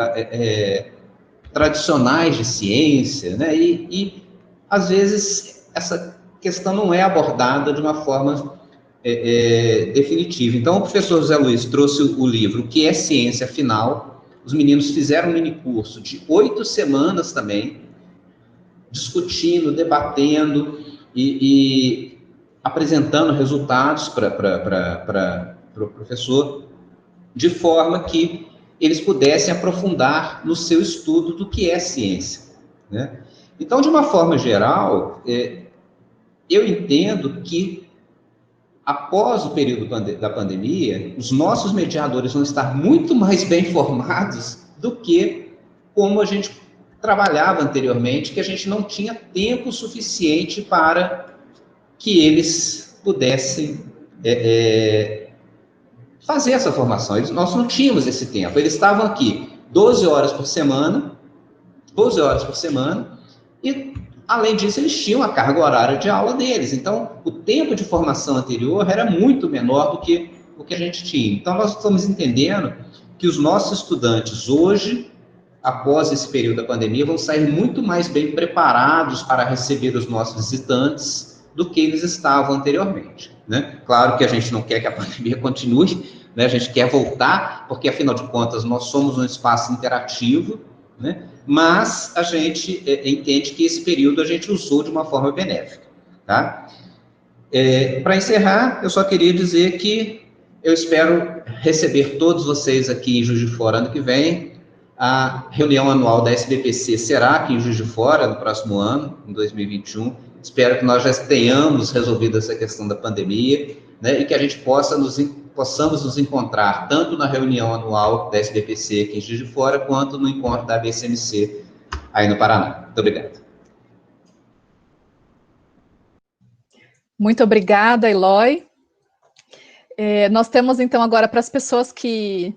tradicionais de ciência, né? E às vezes, essa questão não é abordada de uma forma definitiva. Então, o professor José Luiz trouxe o livro O que é Ciência, Afinal. Os meninos fizeram um minicurso de 8 semanas também, discutindo, debatendo e apresentando resultados para o professor, de forma que eles pudessem aprofundar no seu estudo do que é ciência, né? Então, de uma forma geral, eu entendo que, após o período da pandemia, os nossos mediadores vão estar muito mais bem formados do que como a gente trabalhava anteriormente, que a gente não tinha tempo suficiente para que eles pudessem fazer essa formação. Nós não tínhamos esse tempo. Eles estavam aqui 12 horas por semana, e, além disso, eles tinham a carga horária de aula deles. Então, o tempo de formação anterior era muito menor do que o que a gente tinha. Então, nós estamos entendendo que os nossos estudantes hoje, após esse período da pandemia, vão sair muito mais bem preparados para receber os nossos visitantes do que eles estavam anteriormente, né? Claro que a gente não quer que a pandemia continue, né? A gente quer voltar, porque, afinal de contas, nós somos um espaço interativo, né? Mas a gente entende que esse período a gente usou de uma forma benéfica, tá? Para encerrar, eu só queria dizer que eu espero receber todos vocês aqui em Juiz de Fora ano que vem. A reunião anual da SBPC será aqui em Juiz de Fora no próximo ano, em 2021. Espero que nós já tenhamos resolvido essa questão da pandemia, né, e que a gente possamos nos encontrar tanto na reunião anual da SBPC aqui em Juiz de Fora, quanto no encontro da ABCMC aí no Paraná. Muito obrigado.
Muito obrigada, Eloy. Nós temos, então, agora, para as pessoas que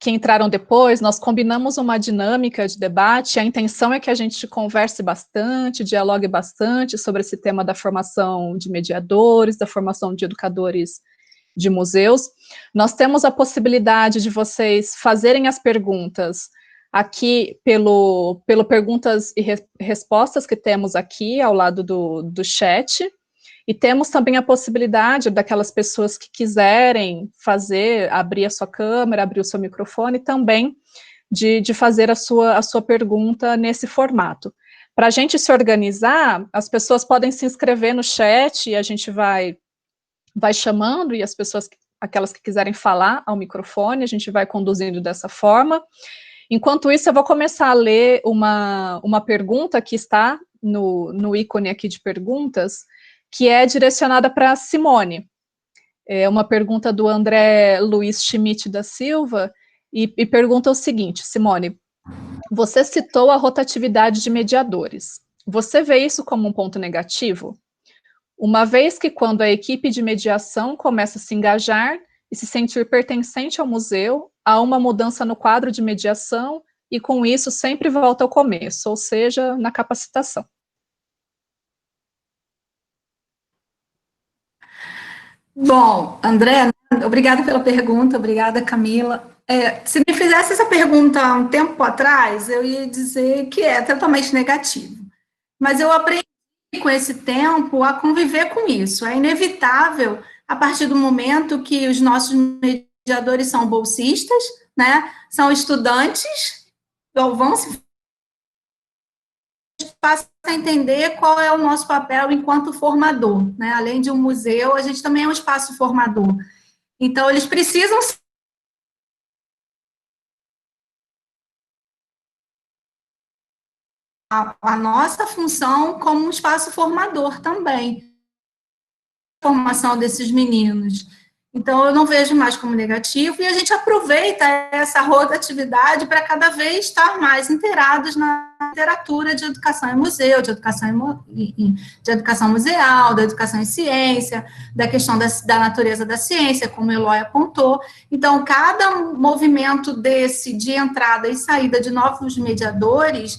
entraram depois, nós combinamos uma dinâmica de debate. A intenção é que a gente converse bastante, dialogue bastante sobre esse tema da formação de mediadores, da formação de educadores de museus. Nós temos a possibilidade de vocês fazerem as perguntas aqui pelo perguntas e respostas que temos aqui ao lado do chat. E temos também a possibilidade daquelas pessoas que quiserem fazer, abrir a sua câmera, abrir o seu microfone, também de fazer a sua pergunta nesse formato. Para a gente se organizar, as pessoas podem se inscrever no chat e a gente vai chamando, e as pessoas, aquelas que quiserem falar ao microfone, a gente vai conduzindo dessa forma. Enquanto isso, eu vou começar a ler uma pergunta que está no ícone aqui de perguntas, que é direcionada para a Simone. É uma pergunta do André Luiz Schmidt da Silva, e pergunta o seguinte: Simone, você citou a rotatividade de mediadores. Você vê isso como um ponto negativo? Uma vez que quando a equipe de mediação começa a se engajar e se sentir pertencente ao museu, há uma mudança no quadro de mediação e com isso sempre volta ao começo, ou seja, na capacitação.
Bom, André, obrigada pela pergunta, obrigada, Camila. Se me fizesse essa pergunta há um tempo atrás, eu ia dizer que é totalmente negativo. Mas eu aprendi com esse tempo a conviver com isso. É inevitável, a partir do momento que os nossos mediadores são bolsistas, né, são estudantes, ou vão se passa a entender qual é o nosso papel enquanto formador, né? Além de um museu, a gente também é um espaço formador. Então, eles precisam a nossa função como um espaço formador também, a formação desses meninos. Então, eu não vejo mais como negativo, e a gente aproveita essa rotatividade para cada vez estar mais inteirados na literatura de educação em museu, de educação museal, da educação em ciência, da questão da natureza da ciência, como o Eloy apontou. Então, cada movimento desse de entrada e saída de novos mediadores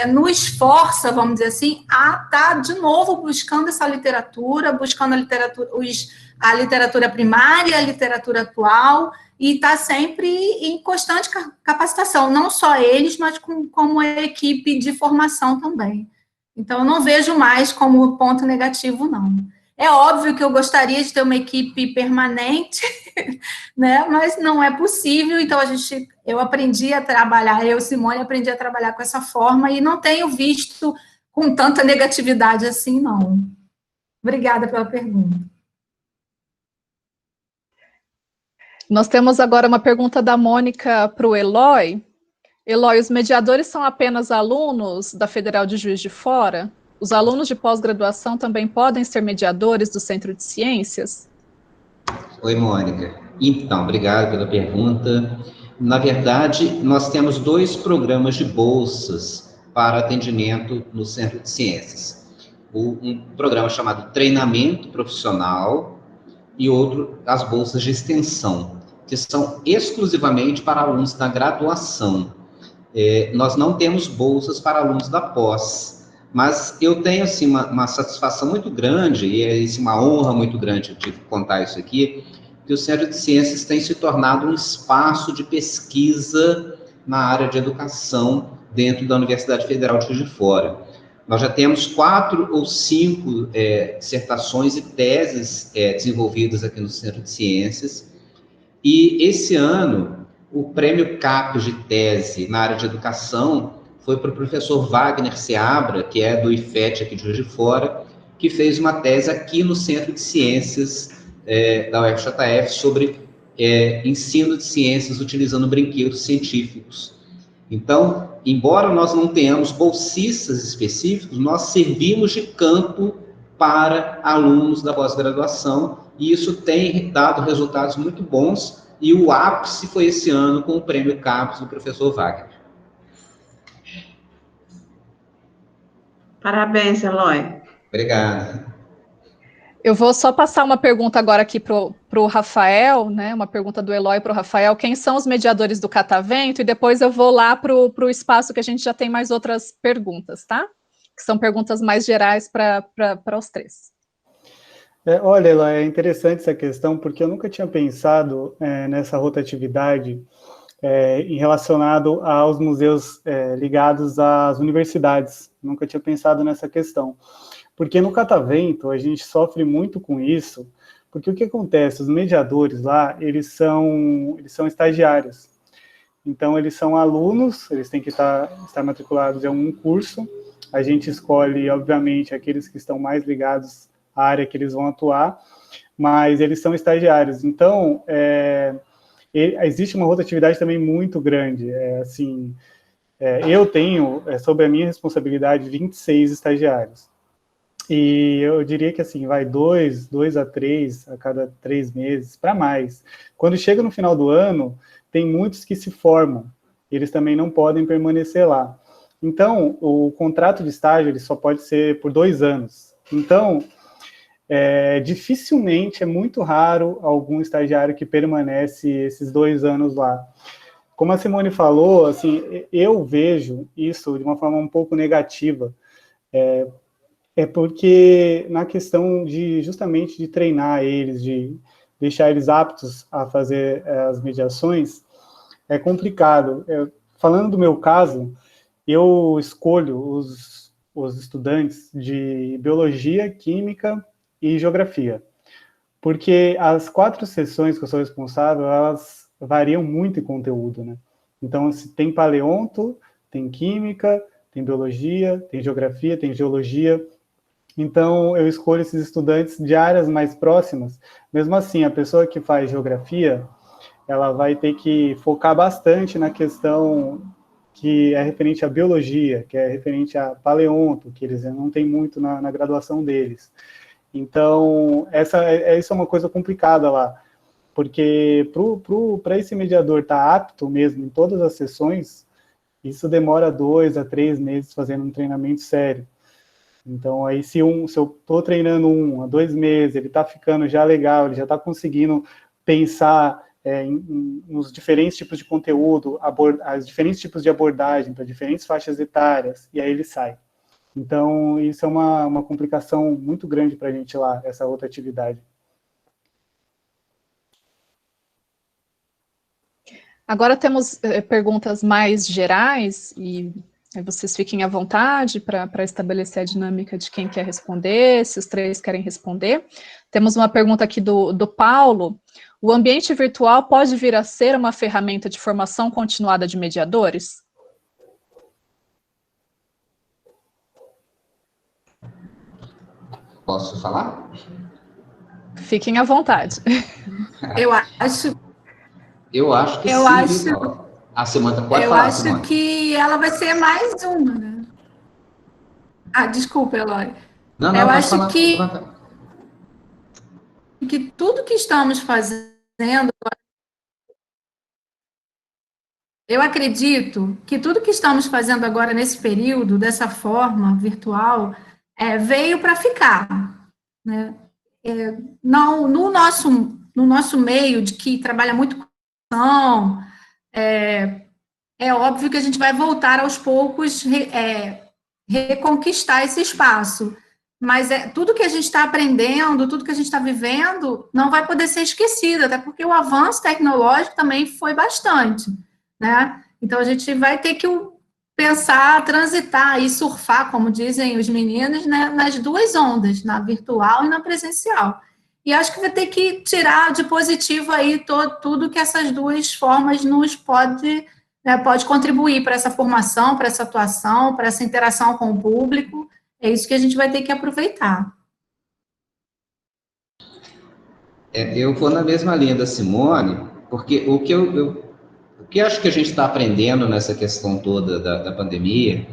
nos força, vamos dizer assim, a estar de novo buscando essa literatura, buscando a literatura primária, a literatura atual, e está sempre em constante capacitação, não só eles, mas como a equipe de formação também. Então, eu não vejo mais como ponto negativo, não. É óbvio que eu gostaria de ter uma equipe permanente, né, mas não é possível, então eu aprendi a trabalhar, Simone, aprendi a trabalhar com essa forma, e não tenho visto com tanta negatividade assim, não. Obrigada pela pergunta.
Nós temos agora uma pergunta da Mônica para o Eloy. Eloy, os mediadores são apenas alunos da Federal de Juiz de Fora? Os alunos de pós-graduação também podem ser mediadores do Centro de Ciências?
Oi, Mônica. Então, obrigado pela pergunta. Na verdade, nós temos 2 programas de bolsas para atendimento no Centro de Ciências. Um programa chamado Treinamento Profissional e outro, as bolsas de extensão, que são exclusivamente para alunos da graduação. Nós não temos bolsas para alunos da pós, mas eu tenho, assim, uma satisfação muito grande, e é uma honra muito grande de contar isso aqui, que o Centro de Ciências tem se tornado um espaço de pesquisa na área de educação dentro da Universidade Federal de Juiz de Fora. Nós já temos 4 ou 5 dissertações e teses desenvolvidas aqui no Centro de Ciências, e esse ano o prêmio CAPES de tese na área de educação foi para o professor Wagner Seabra, que é do IFET aqui de Juiz de Fora, que fez uma tese aqui no Centro de Ciências da UFJF sobre ensino de ciências utilizando brinquedos científicos. Então, embora nós não tenhamos bolsistas específicos, nós servimos de campo para alunos da pós-graduação, e isso tem dado resultados muito bons, e o ápice foi esse ano com o prêmio CAPES do professor Wagner.
Parabéns, Eloy.
Obrigado.
Eu vou só passar uma pergunta agora aqui para o Rafael, né? Uma pergunta do Eloy para o Rafael. Quem são os mediadores do Catavento? E depois eu vou lá para o espaço que a gente já tem mais outras perguntas, tá? Que são perguntas mais gerais para os 3.
Olha, Eloy, é interessante essa questão, porque eu nunca tinha pensado nessa rotatividade em relacionado aos museus ligados às universidades. Nunca tinha pensado nessa questão. Porque no Catavento a gente sofre muito com isso, porque o que acontece? Os mediadores lá, eles são estagiários. Então, eles são alunos, eles têm que estar matriculados em algum curso. A gente escolhe, obviamente, aqueles que estão mais ligados à área que eles vão atuar, mas eles são estagiários. Então, existe uma rotatividade também muito grande. Eu tenho, sob a minha responsabilidade, 26 estagiários. E eu diria que, assim, vai 2 a 3 a cada 3 meses, para mais. Quando chega no final do ano, tem muitos que se formam, eles também não podem permanecer lá. Então, o contrato de estágio ele só pode ser por 2 anos. Então, dificilmente, é muito raro algum estagiário que permanece esses 2 anos lá. Como a Simone falou, assim, eu vejo isso de uma forma um pouco negativa, porque na questão justamente de treinar eles, de deixar eles aptos a fazer as mediações, é complicado. Falando do meu caso, eu escolho os estudantes de biologia, química e geografia, porque as 4 sessões que eu sou responsável, elas variam muito em conteúdo, né? Então, se tem paleonto, tem química, tem biologia, tem geografia, tem geologia. Então, eu escolho esses estudantes de áreas mais próximas. Mesmo assim, a pessoa que faz geografia, ela vai ter que focar bastante na questão que é referente à biologia, que é referente a paleonto, que eles não têm muito na graduação deles. Então, isso é uma coisa complicada lá, porque para esse mediador estar apto mesmo em todas as sessões, isso demora 2 a 3 meses fazendo um treinamento sério. Então, aí se eu estou treinando 1 a 2 meses, ele está ficando já legal, ele já está conseguindo pensar nos diferentes tipos de conteúdo, os diferentes tipos de abordagem para diferentes faixas etárias, e aí ele sai. Então, isso é uma complicação muito grande para a gente lá, essa outra atividade.
Agora temos perguntas mais gerais, e vocês fiquem à vontade para estabelecer a dinâmica de quem quer responder, se os 3 querem responder. Temos uma pergunta aqui do Paulo. O ambiente virtual pode vir a ser uma ferramenta de formação continuada de mediadores?
Posso falar?
Fiquem à vontade.
Eu acho
que sim. A Samanta pode falar, Simone.
Eu acho que ela vai ser mais uma, né? Desculpa, Eloy.
Não,
eu acho
falar,
que tudo que estamos fazendo, eu acredito que tudo que estamos fazendo agora nesse período, dessa forma virtual, veio para ficar, né? Não, no nosso meio, de que trabalha muito com ação, é óbvio que a gente vai voltar aos poucos, reconquistar esse espaço, mas tudo que a gente está aprendendo, tudo que a gente está vivendo, não vai poder ser esquecido, até porque o avanço tecnológico também foi bastante, né? Então, a gente vai ter que pensar, transitar e surfar, como dizem os meninos, né, nas 2 ondas, na virtual e na presencial. E acho que vai ter que tirar de positivo aí tudo que essas 2 formas nos pode contribuir para essa formação, para essa atuação, para essa interação com o público. É isso que a gente vai ter que aproveitar.
Eu vou na mesma linha da Simone, porque o que acho que a gente está aprendendo nessa questão toda da pandemia,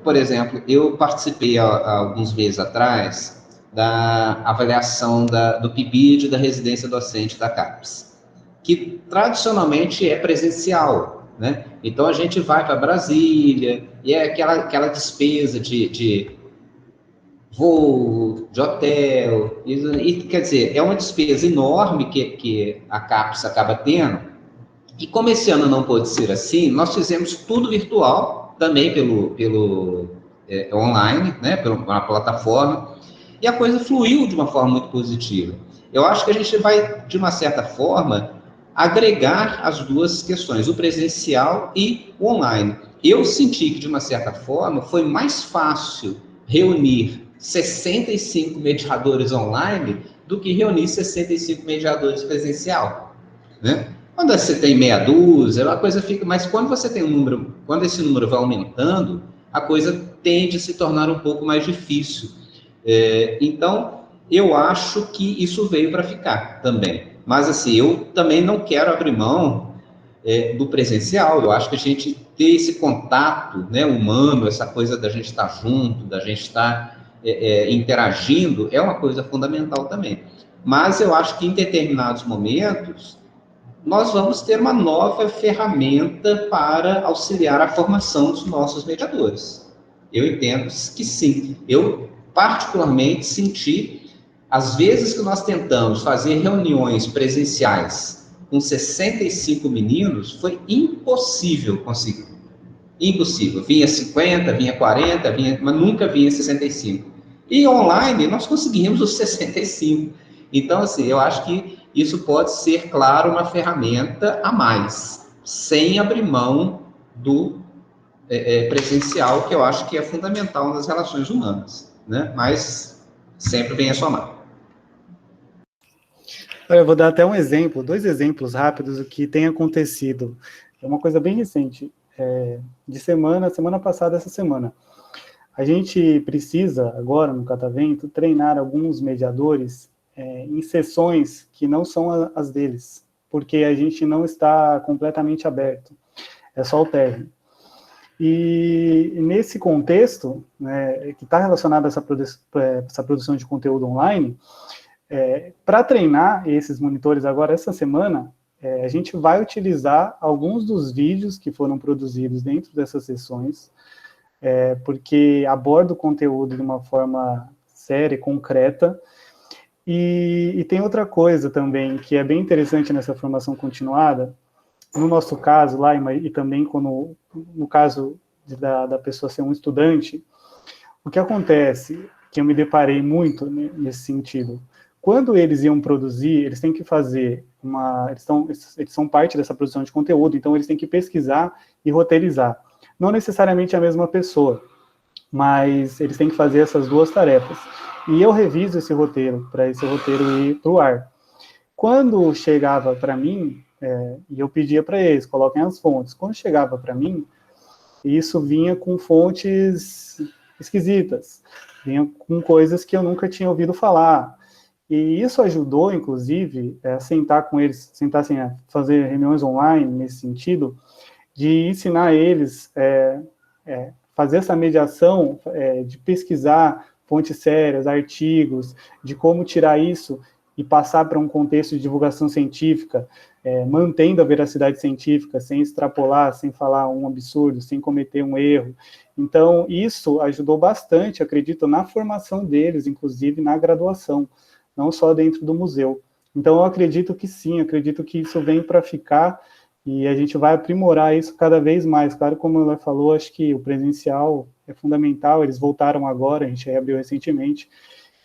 por exemplo, eu participei há alguns meses atrás da avaliação do PIBID da residência docente da CAPES, que tradicionalmente é presencial, né? Então a gente vai para Brasília, e é aquela despesa de voo, de hotel, e quer dizer, é uma despesa enorme que a CAPES acaba tendo. E como esse ano não pôde ser assim, nós fizemos tudo virtual, também pelo online, né, pela plataforma, e a coisa fluiu de uma forma muito positiva. Eu acho que a gente vai, de uma certa forma, agregar as 2 questões, o presencial e o online. Eu senti que, de uma certa forma, foi mais fácil reunir 65 mediadores online do que reunir 65 mediadores presencial, né? Quando você tem meia dúzia, a coisa fica... Mas quando você tem um número... Quando esse número vai aumentando, a coisa tende a se tornar um pouco mais difícil. Então, eu acho que isso veio para ficar também. Mas, assim, eu também não quero abrir mão do presencial. Eu acho que a gente ter esse contato, né, humano, essa coisa da gente estar junto, da gente estar interagindo, é uma coisa fundamental também. Mas eu acho que em determinados momentos nós vamos ter uma nova ferramenta para auxiliar a formação dos nossos mediadores. Eu entendo que sim. Eu, particularmente, senti, às vezes que nós tentamos fazer reuniões presenciais com 65 meninos, foi impossível conseguir. Impossível. Vinha 50, vinha 40, mas nunca vinha 65. E online, nós conseguimos os 65. Então, assim, eu acho que isso pode ser, claro, uma ferramenta a mais, sem abrir mão do presencial, que eu acho que é fundamental nas relações humanas, né? Mas sempre vem a somar.
Eu vou dar até um exemplo, 2 exemplos rápidos do que tem acontecido. É uma coisa bem recente, de semana passada, essa semana. A gente precisa, agora, no Catavento, treinar alguns mediadores em sessões que não são as deles, porque a gente não está completamente aberto, é só o térreo. E nesse contexto, né, que está relacionado a essa produção de conteúdo online, para treinar esses monitores agora, essa semana, a gente vai utilizar alguns dos vídeos que foram produzidos dentro dessas sessões, porque aborda o conteúdo de uma forma séria e concreta. E tem outra coisa também, que é bem interessante nessa formação continuada, no nosso caso lá, e também no caso da pessoa ser um estudante, o que acontece, que eu me deparei muito nesse sentido, quando eles iam produzir, eles têm que fazer eles são parte dessa produção de conteúdo, então eles têm que pesquisar e roteirizar. Não necessariamente a mesma pessoa, mas eles têm que fazer essas 2 tarefas. E eu reviso esse roteiro, para esse roteiro ir para o ar. Quando chegava para mim, e eu pedia para eles, coloquem as fontes. Quando chegava para mim, isso vinha com fontes esquisitas, vinha com coisas que eu nunca tinha ouvido falar. E isso ajudou, inclusive, a sentar com eles, a fazer reuniões online, nesse sentido, de ensinar eles fazer essa mediação, de pesquisar fontes sérias, artigos, de como tirar isso e passar para um contexto de divulgação científica, mantendo a veracidade científica, sem extrapolar, sem falar um absurdo, sem cometer um erro. Então, isso ajudou bastante, acredito, na formação deles, inclusive na graduação, não só dentro do museu. Então, eu acredito que sim, acredito que isso vem para ficar, e a gente vai aprimorar isso cada vez mais. Claro, como ela falou, acho que o presencial é fundamental, eles voltaram agora, a gente reabriu recentemente,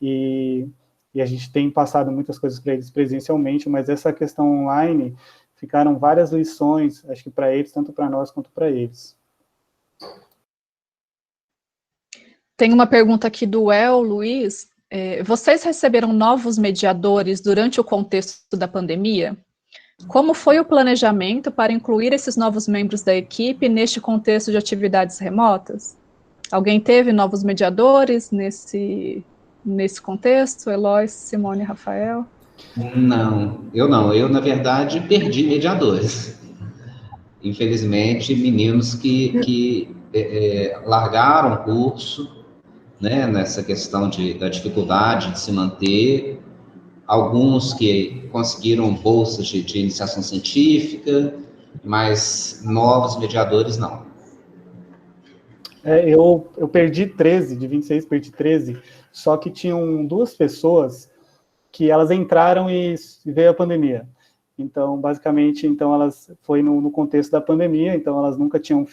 e a gente tem passado muitas coisas para eles presencialmente, mas essa questão online, ficaram várias lições, acho que para eles, tanto para nós quanto para eles.
Tem uma pergunta aqui do Luiz. Vocês receberam novos mediadores durante o contexto da pandemia? Como foi o planejamento para incluir esses novos membros da equipe neste contexto de atividades remotas? Alguém teve novos mediadores nesse contexto? Eloy, Simone, Rafael?
Não. Eu, na verdade, perdi mediadores. Infelizmente, meninos que largaram o curso, né, nessa questão da dificuldade de se manter, alguns que conseguiram bolsas de iniciação científica, mas novos mediadores não.
Eu perdi 13, de 26 perdi 13, só que tinham 2 pessoas que elas entraram e veio a pandemia. Então, basicamente, elas foi no contexto da pandemia, então elas nunca tinham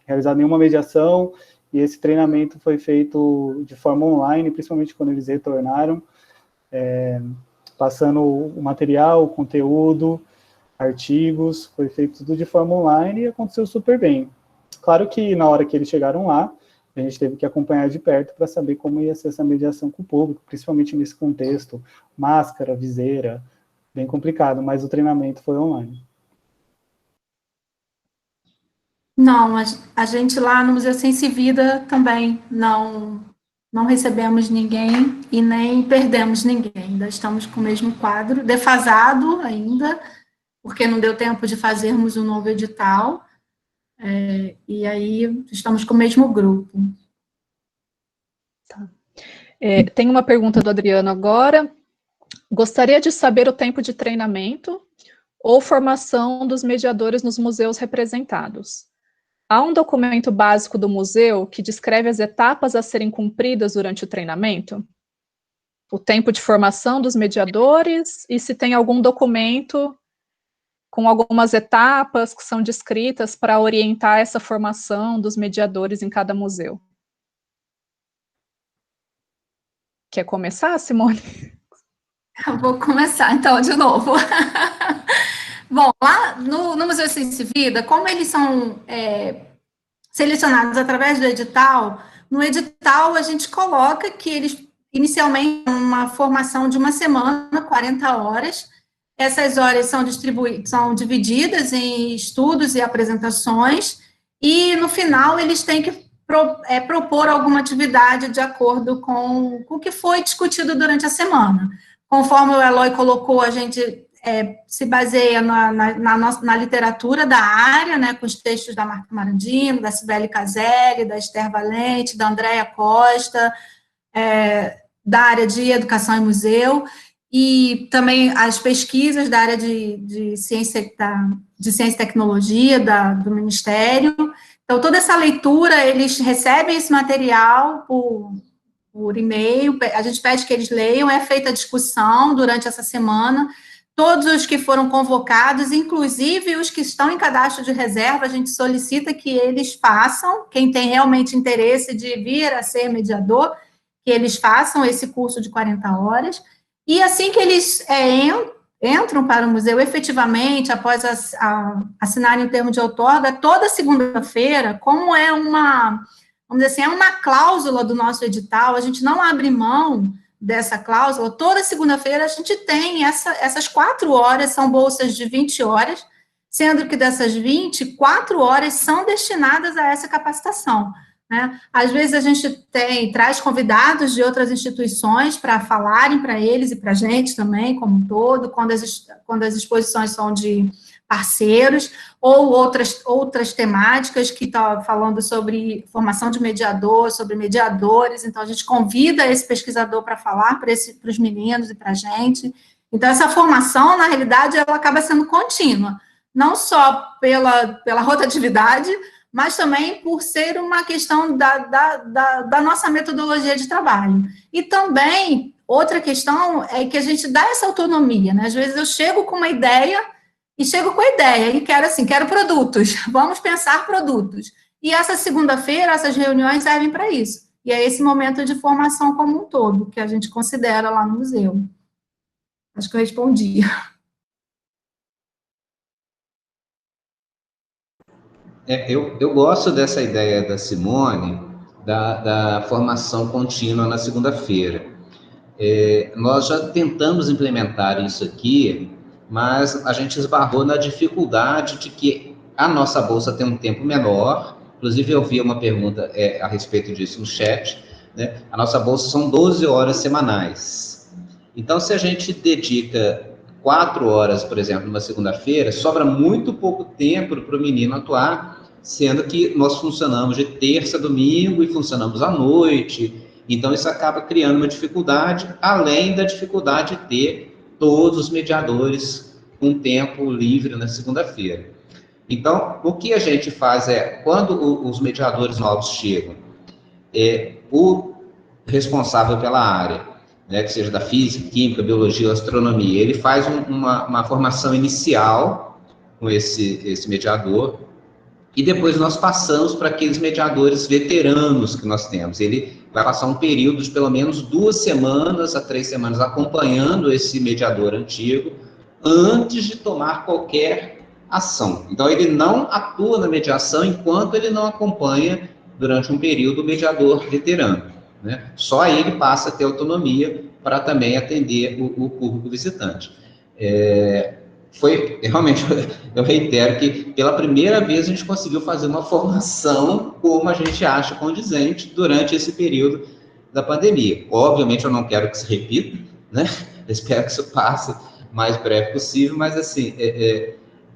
realizado nenhuma mediação, e esse treinamento foi feito de forma online, principalmente quando eles retornaram, passando o material, o conteúdo, artigos, foi feito tudo de forma online e aconteceu super bem. Claro que na hora que eles chegaram lá, a gente teve que acompanhar de perto para saber como ia ser essa mediação com o público, principalmente nesse contexto, máscara, viseira, bem complicado, mas o treinamento foi online.
Não, a gente lá no Museu Ciência e Vida também não recebemos ninguém e nem perdemos ninguém. Ainda estamos com o mesmo quadro, defasado ainda, porque não deu tempo de fazermos um novo edital, e aí estamos com o mesmo grupo.
Tá. Tem uma pergunta do Adriano agora. Gostaria de saber o tempo de treinamento ou formação dos mediadores nos museus representados. Há um documento básico do museu que descreve as etapas a serem cumpridas durante o treinamento? O tempo de formação dos mediadores e se tem algum documento com algumas etapas que são descritas para orientar essa formação dos mediadores em cada museu. Quer começar, Simone?
Eu vou começar, então, de novo. Bom, lá no Museu Ciência e Vida, como eles são selecionados através do edital, no edital a gente coloca que eles, inicialmente, uma formação de uma semana, 40 horas, essas horas são divididas em estudos e apresentações, e no final eles têm que propor alguma atividade de acordo com o que foi discutido durante a semana. Conforme o Eloy colocou, a gente se baseia na literatura da área, né, com os textos da Marta Marandino, da Cibele Caselli, da Esther Valente, da Andréia Costa, da área de Educação e Museu, e também as pesquisas da área de ciência e tecnologia do Ministério. Então, toda essa leitura, eles recebem esse material por e-mail, a gente pede que eles leiam, é feita a discussão durante essa semana, todos os que foram convocados, inclusive os que estão em cadastro de reserva, a gente solicita que eles façam, quem tem realmente interesse de vir a ser mediador, que eles façam esse curso de 40 horas, e assim que eles entram para o museu, efetivamente, após assinarem o termo de outorga, toda segunda-feira, como é uma cláusula do nosso edital, a gente não abre mão dessa cláusula, toda segunda-feira a gente tem essas 4 horas, são bolsas de 20 horas, sendo que dessas 20, 4 horas são destinadas a essa capacitação, né? Às vezes a gente traz convidados de outras instituições para falarem para eles e para a gente também, como um todo, quando as exposições são de parceiros, ou outras temáticas que estão falando sobre formação de mediador, sobre mediadores, então a gente convida esse pesquisador para falar para os meninos e para a gente. Então, essa formação, na realidade, ela acaba sendo contínua, não só pela rotatividade, mas também por ser uma questão da nossa metodologia de trabalho. E também, outra questão é que a gente dá essa autonomia, né? Às vezes eu chego com uma ideia, e quero produtos, vamos pensar produtos. E essa segunda-feira, essas reuniões servem para isso. E é esse momento de formação como um todo, que a gente considera lá no museu. Acho que eu respondi.
Eu gosto dessa ideia da Simone, da formação contínua na segunda-feira. Nós já tentamos implementar isso aqui, mas a gente esbarrou na dificuldade de que a nossa bolsa tem um tempo menor. Inclusive, eu vi uma pergunta a respeito disso no chat, né? A nossa bolsa são 12 horas semanais. Então, se a gente dedica 4 horas, por exemplo, numa segunda-feira, sobra muito pouco tempo para o menino atuar, sendo que nós funcionamos de terça a domingo e funcionamos à noite. Então, isso acaba criando uma dificuldade, além da dificuldade de ter todos os mediadores com tempo livre na segunda-feira. Então, o que a gente faz quando os mediadores novos chegam, o responsável pela área, né, que seja da física, química, biologia ou astronomia, ele faz uma formação inicial com esse mediador, e depois nós passamos para aqueles mediadores veteranos que nós temos. Ele vai passar um período de pelo menos 2 semanas a 3 semanas acompanhando esse mediador antigo, antes de tomar qualquer ação. Então, ele não atua na mediação enquanto ele não acompanha durante um período, o mediador veterano, né? Só ele passa a ter autonomia para também atender o público visitante. Foi, realmente, eu reitero que pela primeira vez a gente conseguiu fazer uma formação como a gente acha condizente durante esse período da pandemia. Obviamente eu não quero que se repita, né? Eu espero que isso passe o mais breve possível, mas assim,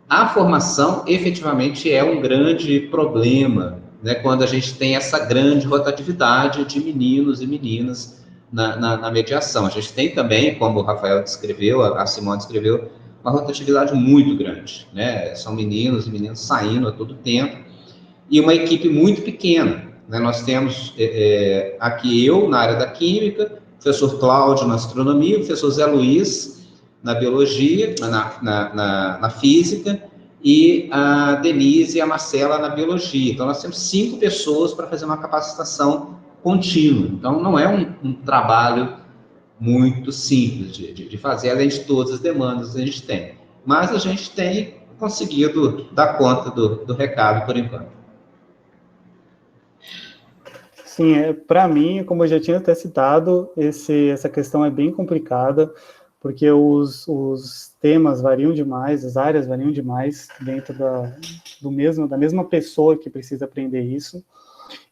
a formação efetivamente é um grande problema, né? Quando a gente tem essa grande rotatividade de meninos e meninas na mediação. A gente tem também, como o Rafael descreveu, a Simone descreveu, uma rotatividade muito grande, né? São meninos e meninas saindo a todo tempo, e uma equipe muito pequena, né? Nós temos aqui eu, na área da química, o professor Cláudio na astronomia, o professor Zé Luiz na biologia, na física, e a Denise e a Marcela na biologia. Então, nós temos 5 pessoas para fazer uma capacitação contínua. Então, não é um trabalho muito simples de fazer, além de todas as demandas que a gente tem. Mas a gente tem conseguido dar conta do recado por enquanto.
Sim, para mim, como eu já tinha até citado, essa questão é bem complicada, porque os temas variam demais, as áreas variam demais dentro da mesma pessoa que precisa aprender isso.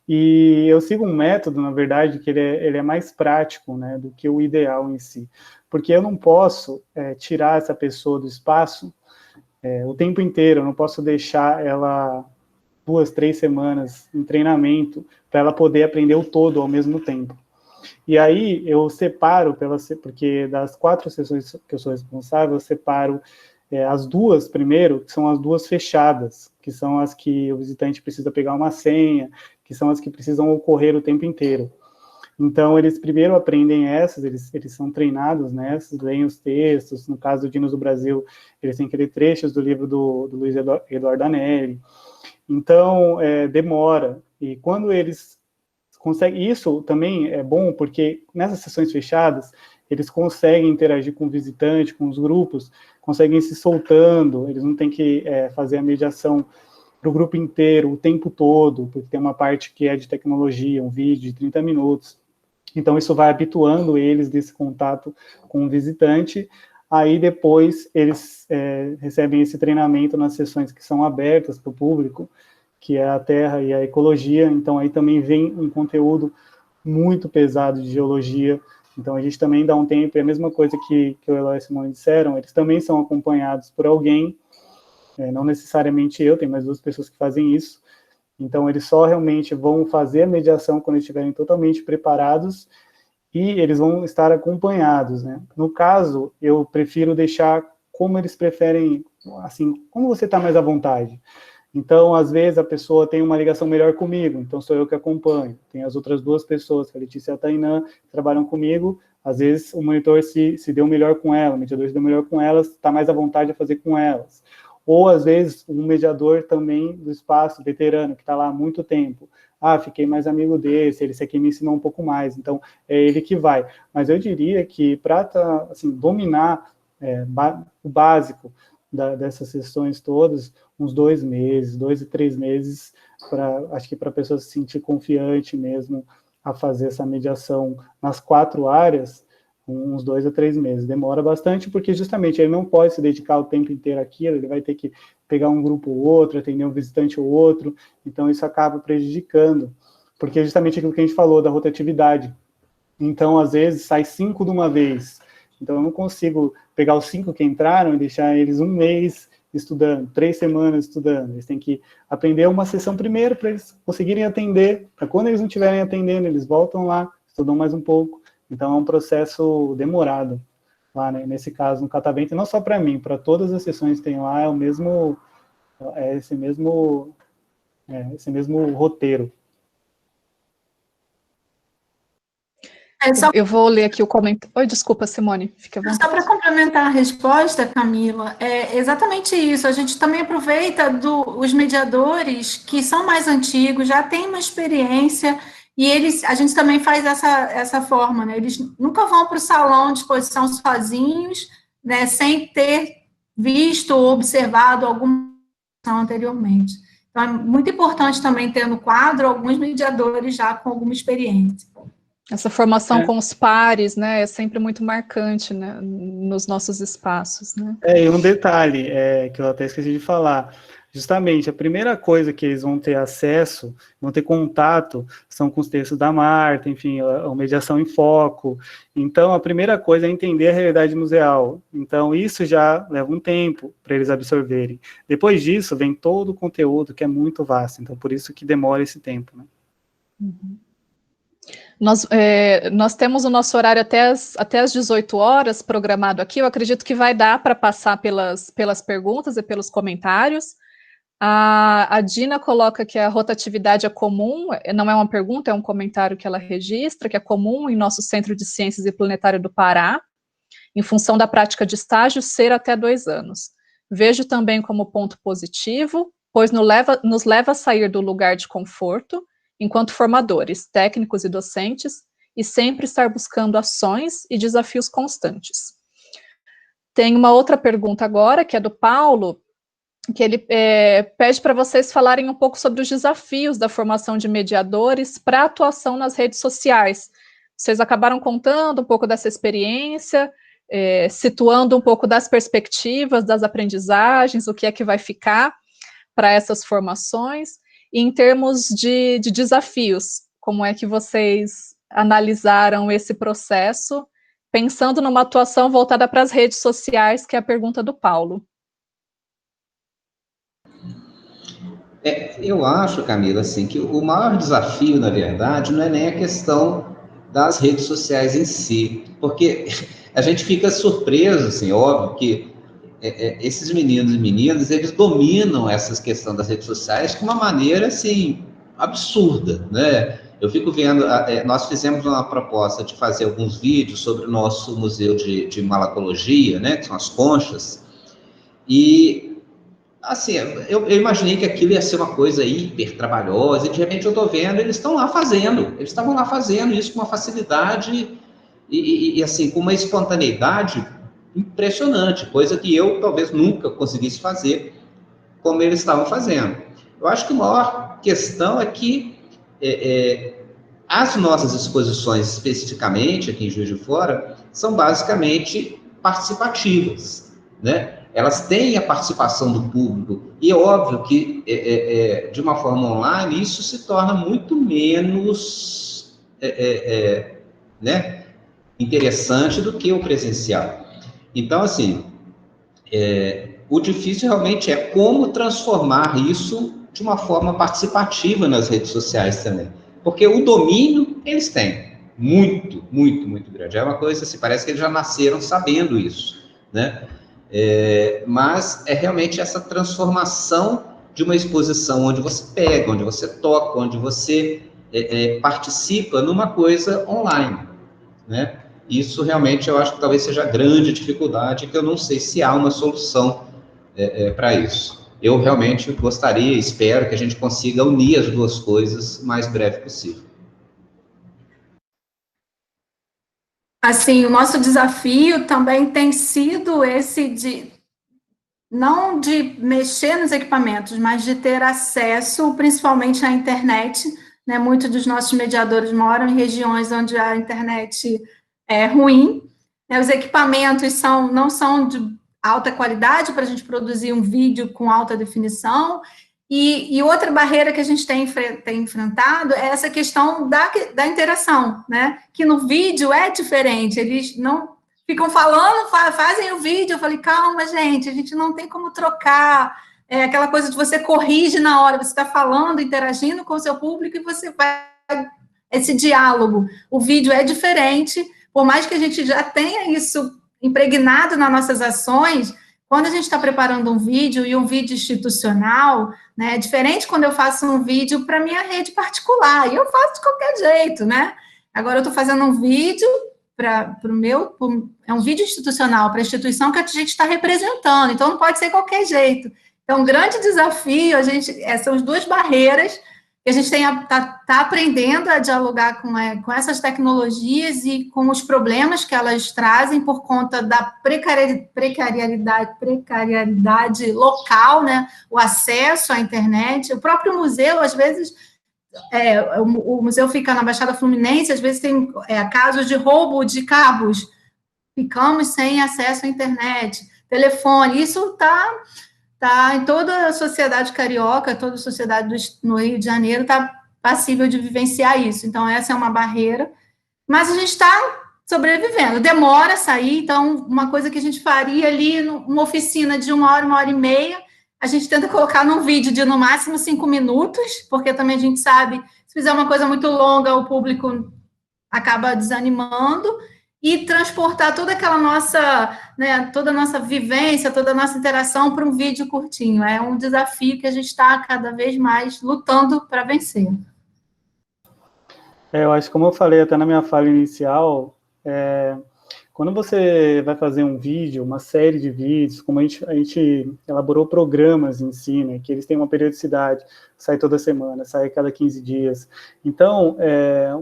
E eu sigo um método, na verdade, que ele é mais prático, né, do que o ideal em si. Porque eu não posso tirar essa pessoa do espaço o tempo inteiro, eu não posso deixar ela 2, 3 semanas em treinamento para ela poder aprender o todo ao mesmo tempo. E aí eu separo, porque das 4 sessões que eu sou responsável, eu separo as 2 primeiro, que são as 2 fechadas, que são as que o visitante precisa pegar uma senha, que são as que precisam ocorrer o tempo inteiro. Então, eles primeiro aprendem essas, eles são treinados nessas, leem os textos. No caso do Dinos do Brasil, eles têm que ler trechos do livro do Luiz Eduardo Anelli. Então, demora. E quando eles conseguem... Isso também é bom, porque nessas sessões fechadas, eles conseguem interagir com o visitante, com os grupos, conseguem se soltando, eles não têm que fazer a mediação para o grupo inteiro, o tempo todo, porque tem uma parte que é de tecnologia, um vídeo de 30 minutos. Então, isso vai habituando eles desse contato com o visitante. Aí, depois, eles recebem esse treinamento nas sessões que são abertas para o público, que é a Terra e a Ecologia. Então, aí também vem um conteúdo muito pesado de geologia. Então, a gente também dá um tempo, e a mesma coisa que o Eloy e a Simone disseram, eles também são acompanhados por alguém, não necessariamente eu, tem mais 2 pessoas que fazem isso. Então, eles só realmente vão fazer a mediação quando estiverem totalmente preparados, e eles vão estar acompanhados, né? No caso, eu prefiro deixar como eles preferem, assim, como você está mais à vontade. Então, às vezes, a pessoa tem uma ligação melhor comigo, então sou eu que acompanho. Tem as outras 2 pessoas, a Letícia e a Tainã, que trabalham comigo. Às vezes, o monitor se deu melhor com ela, o mediador se deu melhor com elas, está mais à vontade a fazer com elas. Ou, às vezes, um mediador também do espaço, veterano, que está lá há muito tempo. Fiquei mais amigo desse aqui me ensinou um pouco mais, então é ele que vai. Mas eu diria que para assim, dominar o básico dessas sessões todas, uns 2 meses, 2 e 3 meses, acho que para a pessoa se sentir confiante mesmo a fazer essa mediação nas 4 áreas, uns 2 a 3 meses. Demora bastante, porque justamente ele não pode se dedicar o tempo inteiro àquilo, ele vai ter que pegar um grupo ou outro, atender um visitante ou outro, então isso acaba prejudicando, porque é justamente aquilo que a gente falou da rotatividade. Então, às vezes, sai 5 de uma vez, então eu não consigo pegar os 5 que entraram e deixar eles 1 mês estudando, 3 semanas estudando. Eles têm que aprender uma sessão primeiro para eles conseguirem atender, para quando eles não estiverem atendendo, eles voltam lá, estudam mais um pouco. Então, é um processo demorado lá, né? Nesse caso, no Catavento, não só para mim, para todas as sessões que tem lá, é esse mesmo roteiro.
Eu vou ler aqui o comentário. Oi, desculpa, Simone, fica à vontade.
Só para complementar a resposta, Camila, é exatamente isso. A gente também aproveita os mediadores que são mais antigos, já têm uma experiência, e a gente também faz essa forma, né? Eles nunca vão para o salão de exposição sozinhos, né, sem ter visto ou observado alguma coisa anteriormente. Então, é muito importante também ter no quadro alguns mediadores já com alguma experiência.
Essa formação com os pares, né, é sempre muito marcante, né, nos nossos espaços, né?
E um detalhe que eu até esqueci de falar, justamente a primeira coisa que eles vão ter acesso, vão ter contato, são com os textos da Marta, enfim, a mediação em foco. Então, a primeira coisa é entender a realidade museal. Então, isso já leva um tempo para eles absorverem. Depois disso, vem todo o conteúdo que é muito vasto, então por isso que demora esse tempo, né?
Uhum. Nós temos o nosso horário até as 18 horas programado aqui. Eu acredito que vai dar para passar pelas perguntas e pelos comentários. A Dina coloca que a rotatividade é comum, não é uma pergunta, é um comentário que ela registra, que é comum em nosso Centro de Ciências e Planetário do Pará, em função da prática de estágio ser até 2 anos. Vejo também como ponto positivo, pois nos leva a sair do lugar de conforto, enquanto formadores, técnicos e docentes, e sempre estar buscando ações e desafios constantes. Tem uma outra pergunta agora, que é do Paulo, que ele pede para vocês falarem um pouco sobre os desafios da formação de mediadores para a atuação nas redes sociais. Vocês acabaram contando um pouco dessa experiência, situando um pouco das perspectivas, das aprendizagens, o que é que vai ficar para essas formações. E em termos de desafios, como é que vocês analisaram esse processo, pensando numa atuação voltada para as redes sociais, que é a pergunta do Paulo?
Eu acho, Camila, assim, que o maior desafio, na verdade, não é nem a questão das redes sociais em si, porque a gente fica surpreso, assim, óbvio que esses meninos e meninas, eles dominam essas questões das redes sociais de uma maneira, assim, absurda, né? Eu fico vendo, nós fizemos uma proposta de fazer alguns vídeos sobre o nosso museu de malacologia, né, que são as conchas, e, assim, eu imaginei que aquilo ia ser uma coisa hiper trabalhosa, e de repente eu estou vendo, eles estão lá fazendo, eles estavam lá fazendo isso com uma facilidade e assim, com uma espontaneidade impressionante, coisa que eu talvez nunca conseguisse fazer como eles estavam fazendo. Eu acho que a maior questão é que as nossas exposições, especificamente aqui em Juiz de Fora, são basicamente participativas, né? Elas têm a participação do público, e é óbvio que, de uma forma online, isso se torna muito menos né, interessante do que o presencial. Então, assim, o difícil realmente é como transformar isso de uma forma participativa nas redes sociais também. Porque o domínio, eles têm, muito, muito, muito grande. É uma coisa assim, parece que eles já nasceram sabendo isso, né? Mas é realmente essa transformação de uma exposição onde você pega, onde você toca, onde você participa numa coisa online, né? Isso realmente eu acho que talvez seja a grande dificuldade, que eu não sei se há uma solução para isso. Eu realmente gostaria, espero que a gente consiga unir as duas coisas o mais breve possível.
Assim, o nosso desafio também tem sido esse não de mexer nos equipamentos, mas de ter acesso, principalmente à internet, né? Muitos dos nossos mediadores moram em regiões onde a internet é ruim, né? Os equipamentos não são de alta qualidade para a gente produzir um vídeo com alta definição, e outra barreira que a gente tem enfrentado é essa questão da interação, né? Que no vídeo é diferente, eles não ficam falando, fazem o vídeo, eu falei, calma, gente, a gente não tem como trocar, aquela coisa de você corrige na hora, você está falando, interagindo com o seu público, e você vai, esse diálogo, o vídeo é diferente, por mais que a gente já tenha isso impregnado nas nossas ações, quando a gente está preparando um vídeo, e um vídeo institucional, né, é diferente quando eu faço um vídeo para minha rede particular, e eu faço de qualquer jeito, né? Agora eu estou fazendo um vídeo é um vídeo institucional para a instituição que a gente está representando, então não pode ser qualquer jeito. Então, um grande desafio, são as duas barreiras E a gente está aprendendo a dialogar com essas tecnologias e com os problemas que elas trazem por conta da precariedade local, né? O acesso à internet. O próprio museu, às vezes, o museu fica na Baixada Fluminense, às vezes tem casos de roubo de cabos, ficamos sem acesso à internet, telefone, isso está em toda a sociedade carioca, toda a sociedade no Rio de Janeiro está passível de vivenciar isso. Então, essa é uma barreira. Mas a gente está sobrevivendo. Demora a sair, então, uma coisa que a gente faria ali, numa oficina de 1 hora e meia, a gente tenta colocar num vídeo de, no máximo, 5 minutos, porque também a gente sabe, se fizer uma coisa muito longa, o público acaba desanimando, e transportar toda aquela nossa, né, toda a nossa vivência, toda a nossa interação para um vídeo curtinho. É um desafio que a gente está cada vez mais lutando para vencer.
Eu acho que, como eu falei até na minha fala inicial, quando você vai fazer um vídeo, uma série de vídeos, como a gente elaborou programas em si, né, que eles têm uma periodicidade, sai toda semana, sai a cada 15 dias. Então,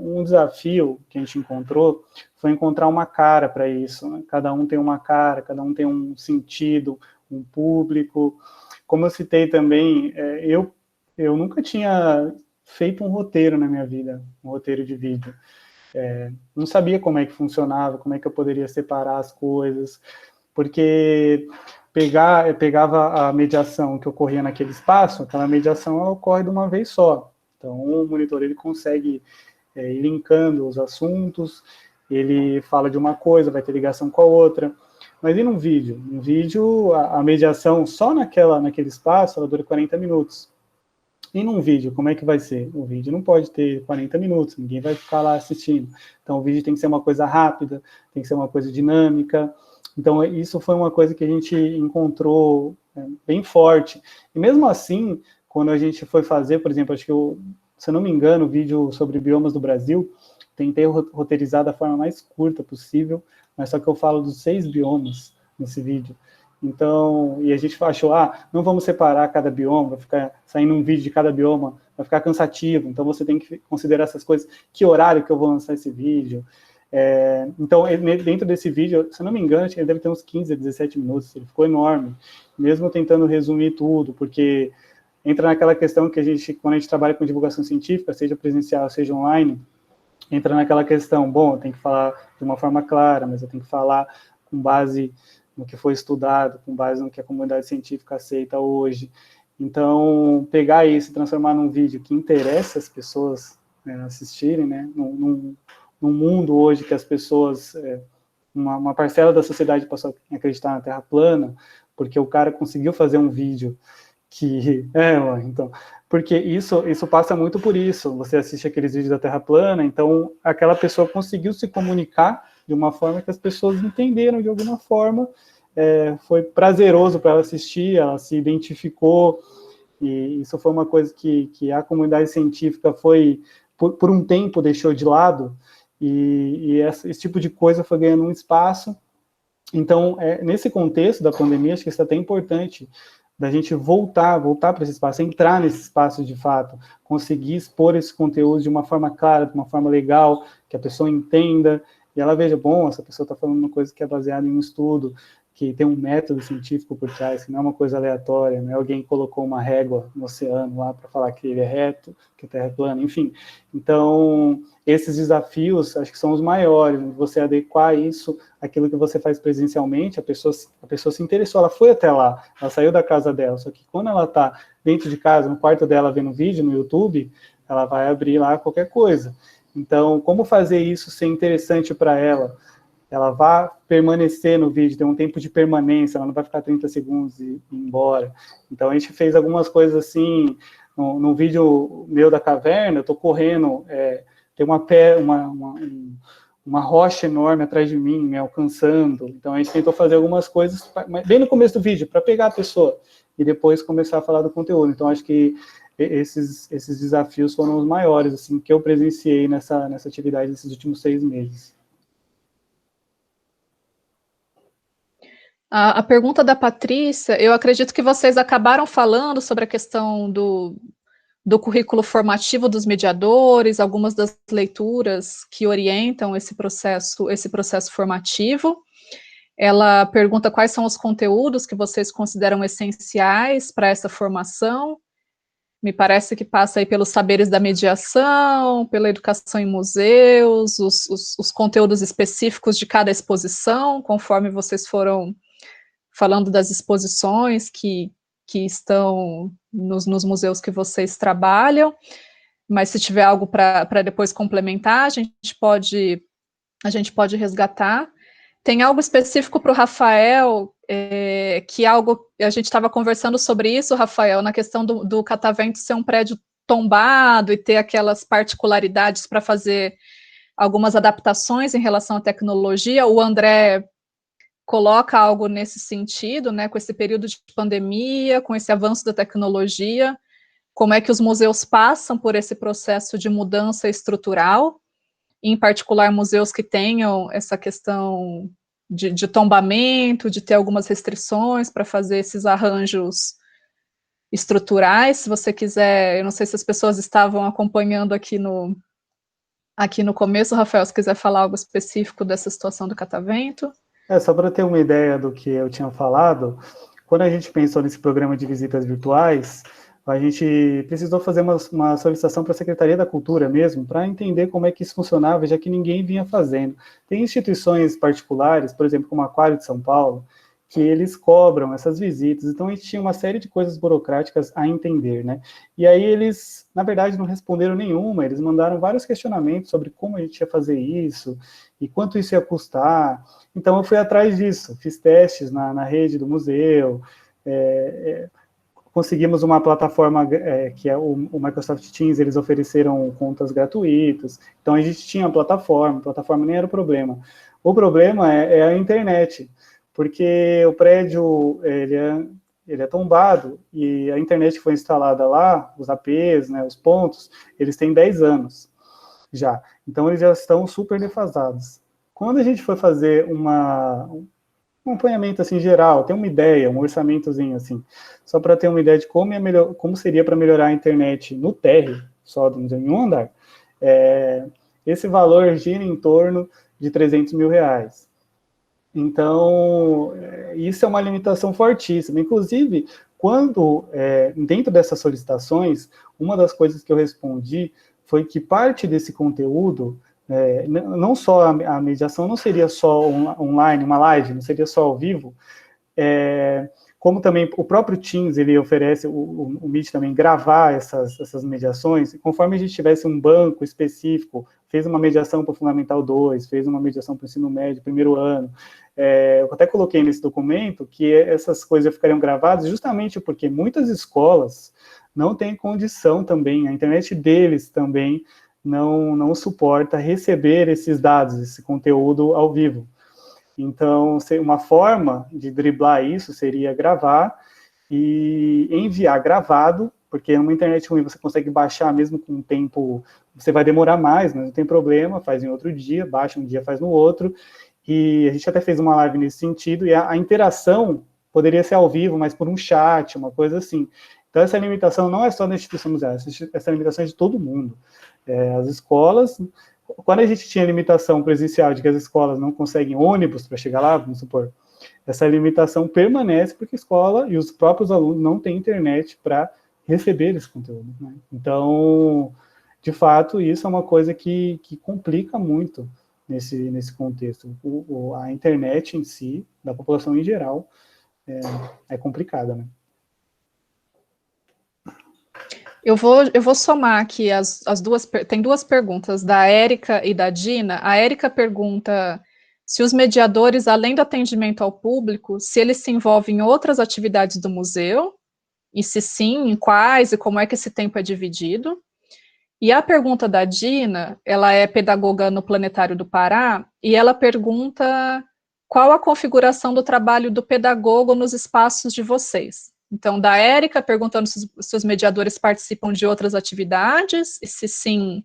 um desafio que a gente encontrou foi encontrar uma cara para isso, né? Cada um tem uma cara, cada um tem um sentido, um público. Como eu citei também, eu nunca tinha feito um roteiro na minha vida, um roteiro de vídeo. Não sabia como é que funcionava, como é que eu poderia separar as coisas, porque pegava a mediação que ocorria naquele espaço, aquela mediação ela ocorre de uma vez só. Então, o monitor ele consegue ir linkando os assuntos, ele fala de uma coisa, vai ter ligação com a outra. Mas e num vídeo? No vídeo, a mediação só naquele espaço, ela dura 40 minutos. E num vídeo, como é que vai ser? O vídeo não pode ter 40 minutos, ninguém vai ficar lá assistindo. Então, o vídeo tem que ser uma coisa rápida, tem que ser uma coisa dinâmica. Então, isso foi uma coisa que a gente encontrou bem forte. E mesmo assim, quando a gente foi fazer, por exemplo, acho que, se eu não me engano, o vídeo sobre biomas do Brasil, tentei roteirizar da forma mais curta possível, mas só que eu falo dos 6 biomas nesse vídeo. Então, e a gente achou, não vamos separar cada bioma, vai ficar saindo um vídeo de cada bioma, vai ficar cansativo, então você tem que considerar essas coisas, que horário que eu vou lançar esse vídeo. Então, dentro desse vídeo, se eu não me engano, ele deve ter uns 15 a 17 minutos, ele ficou enorme, mesmo tentando resumir tudo, porque entra naquela questão que quando a gente trabalha com divulgação científica, seja presencial, seja online, entra naquela questão, bom, eu tenho que falar de uma forma clara, mas eu tenho que falar com base no que foi estudado, com base no que a comunidade científica aceita hoje. Então, pegar isso e transformar num vídeo que interessa as pessoas assistirem, né, num mundo hoje que as pessoas, uma parcela da sociedade passou a acreditar na Terra plana, porque o cara conseguiu fazer um vídeo que... então, porque isso passa muito por isso. Você assiste aqueles vídeos da Terra plana, então aquela pessoa conseguiu se comunicar de uma forma que as pessoas entenderam de alguma forma, foi prazeroso para ela assistir, ela se identificou, e isso foi uma coisa que a comunidade científica por um tempo deixou de lado, e esse tipo de coisa foi ganhando um espaço. Então, nesse contexto da pandemia, acho que isso é até importante, da gente voltar para esse espaço, entrar nesse espaço de fato, conseguir expor esse conteúdo de uma forma clara, de uma forma legal, que a pessoa entenda, e ela veja, bom, essa pessoa está falando uma coisa que é baseada em um estudo, que tem um método científico por trás, que não é uma coisa aleatória, não é alguém que colocou uma régua no oceano lá para falar que ele é reto, que a Terra é plana, enfim. Então, esses desafios, acho que são os maiores, você adequar isso àquilo que você faz presencialmente, a pessoa se interessou, ela foi até lá, ela saiu da casa dela, só que quando ela está dentro de casa, no quarto dela, vendo vídeo no YouTube, ela vai abrir lá qualquer coisa. Então, como fazer isso ser interessante para ela? Ela vai permanecer no vídeo, tem um tempo de permanência, ela não vai ficar 30 segundos e ir embora. Então, a gente fez algumas coisas assim, no vídeo meu da caverna, eu estou correndo, tem uma rocha enorme atrás de mim, me alcançando. Então, a gente tentou fazer algumas coisas, bem no começo do vídeo, para pegar a pessoa, e depois começar a falar do conteúdo. Então, acho que esses desafios foram os maiores, assim, que eu presenciei nessa atividade nesses últimos 6 meses.
A pergunta da Patrícia, eu acredito que vocês acabaram falando sobre a questão do currículo formativo dos mediadores, algumas das leituras que orientam esse processo formativo. Ela pergunta quais são os conteúdos que vocês consideram essenciais para essa formação. Me parece que passa aí pelos saberes da mediação, pela educação em museus, os conteúdos específicos de cada exposição, conforme vocês foram falando das exposições que estão nos museus que vocês trabalham, mas se tiver algo para depois complementar, a gente pode resgatar. Tem algo específico para o Rafael, que algo, a gente estava conversando sobre isso, Rafael, na questão do Catavento ser um prédio tombado e ter aquelas particularidades para fazer algumas adaptações em relação à tecnologia. O André coloca algo nesse sentido, né, com esse período de pandemia, com esse avanço da tecnologia, como é que os museus passam por esse processo de mudança estrutural, em particular museus que tenham essa questão de tombamento, de ter algumas restrições para fazer esses arranjos estruturais. Se você quiser, eu não sei se as pessoas estavam acompanhando aqui no começo, Rafael, se quiser falar algo específico dessa situação do Catavento.
Só para ter uma ideia do que eu tinha falado, quando a gente pensou nesse programa de visitas virtuais, a gente precisou fazer uma solicitação para a Secretaria da Cultura mesmo, para entender como é que isso funcionava, já que ninguém vinha fazendo. Tem instituições particulares, por exemplo, como o Aquário de São Paulo, que eles cobram essas visitas, então a gente tinha uma série de coisas burocráticas a entender, né? E aí eles, na verdade, não responderam nenhuma, eles mandaram vários questionamentos sobre como a gente ia fazer isso, e quanto isso ia custar. Então eu fui atrás disso, fiz testes na rede do museu, conseguimos uma plataforma que é o Microsoft Teams, eles ofereceram contas gratuitas, então a gente tinha a plataforma nem era o problema. O problema é a internet, porque o prédio, ele é tombado, e a internet que foi instalada lá, os APs, né, os pontos, eles têm 10 anos já, então eles já estão super defasados. Quando a gente foi fazer um acompanhamento assim geral, tem uma ideia, um orçamentozinho assim, só para ter uma ideia de como seria para melhorar a internet no térreo, só em um andar, esse valor gira em torno de R$300 mil. Então, isso é uma limitação fortíssima. Inclusive, quando, dentro dessas solicitações, uma das coisas que eu respondi foi que parte desse conteúdo, não só a mediação não seria só online, uma live, não seria só ao vivo, como também o próprio Teams, ele oferece, o Meet também, gravar essas mediações, conforme a gente tivesse um banco específico, fez uma mediação para o Fundamental 2, fez uma mediação para o ensino médio, primeiro ano, eu até coloquei nesse documento que essas coisas ficariam gravadas justamente porque muitas escolas não têm condição também, a internet deles também não suporta receber esses dados, esse conteúdo ao vivo. Então, uma forma de driblar isso seria gravar e enviar gravado, porque numa internet ruim você consegue baixar mesmo com um tempo, você vai demorar mais, mas não tem problema, faz em outro dia, baixa um dia, faz no outro, e a gente até fez uma live nesse sentido, e a interação poderia ser ao vivo, mas por um chat, uma coisa assim. Então, essa limitação não é só da instituição museal, essa limitação é de todo mundo. As escolas, quando a gente tinha limitação presencial de que as escolas não conseguem ônibus para chegar lá, vamos supor, essa limitação permanece porque a escola e os próprios alunos não têm internet para receber esse conteúdo, né? Então, de fato, isso é uma coisa que complica muito nesse contexto. A internet em si, da população em geral, é complicada, né?
Eu vou somar aqui as duas, tem duas perguntas, da Érica e da Dina. A Érica pergunta se os mediadores, além do atendimento ao público, se eles se envolvem em outras atividades do museu, e se sim, em quais, e como é que esse tempo é dividido. E a pergunta da Dina, ela é pedagoga no Planetário do Pará, e ela pergunta qual a configuração do trabalho do pedagogo nos espaços de vocês. Então, da Érica, perguntando se os mediadores participam de outras atividades, e se sim,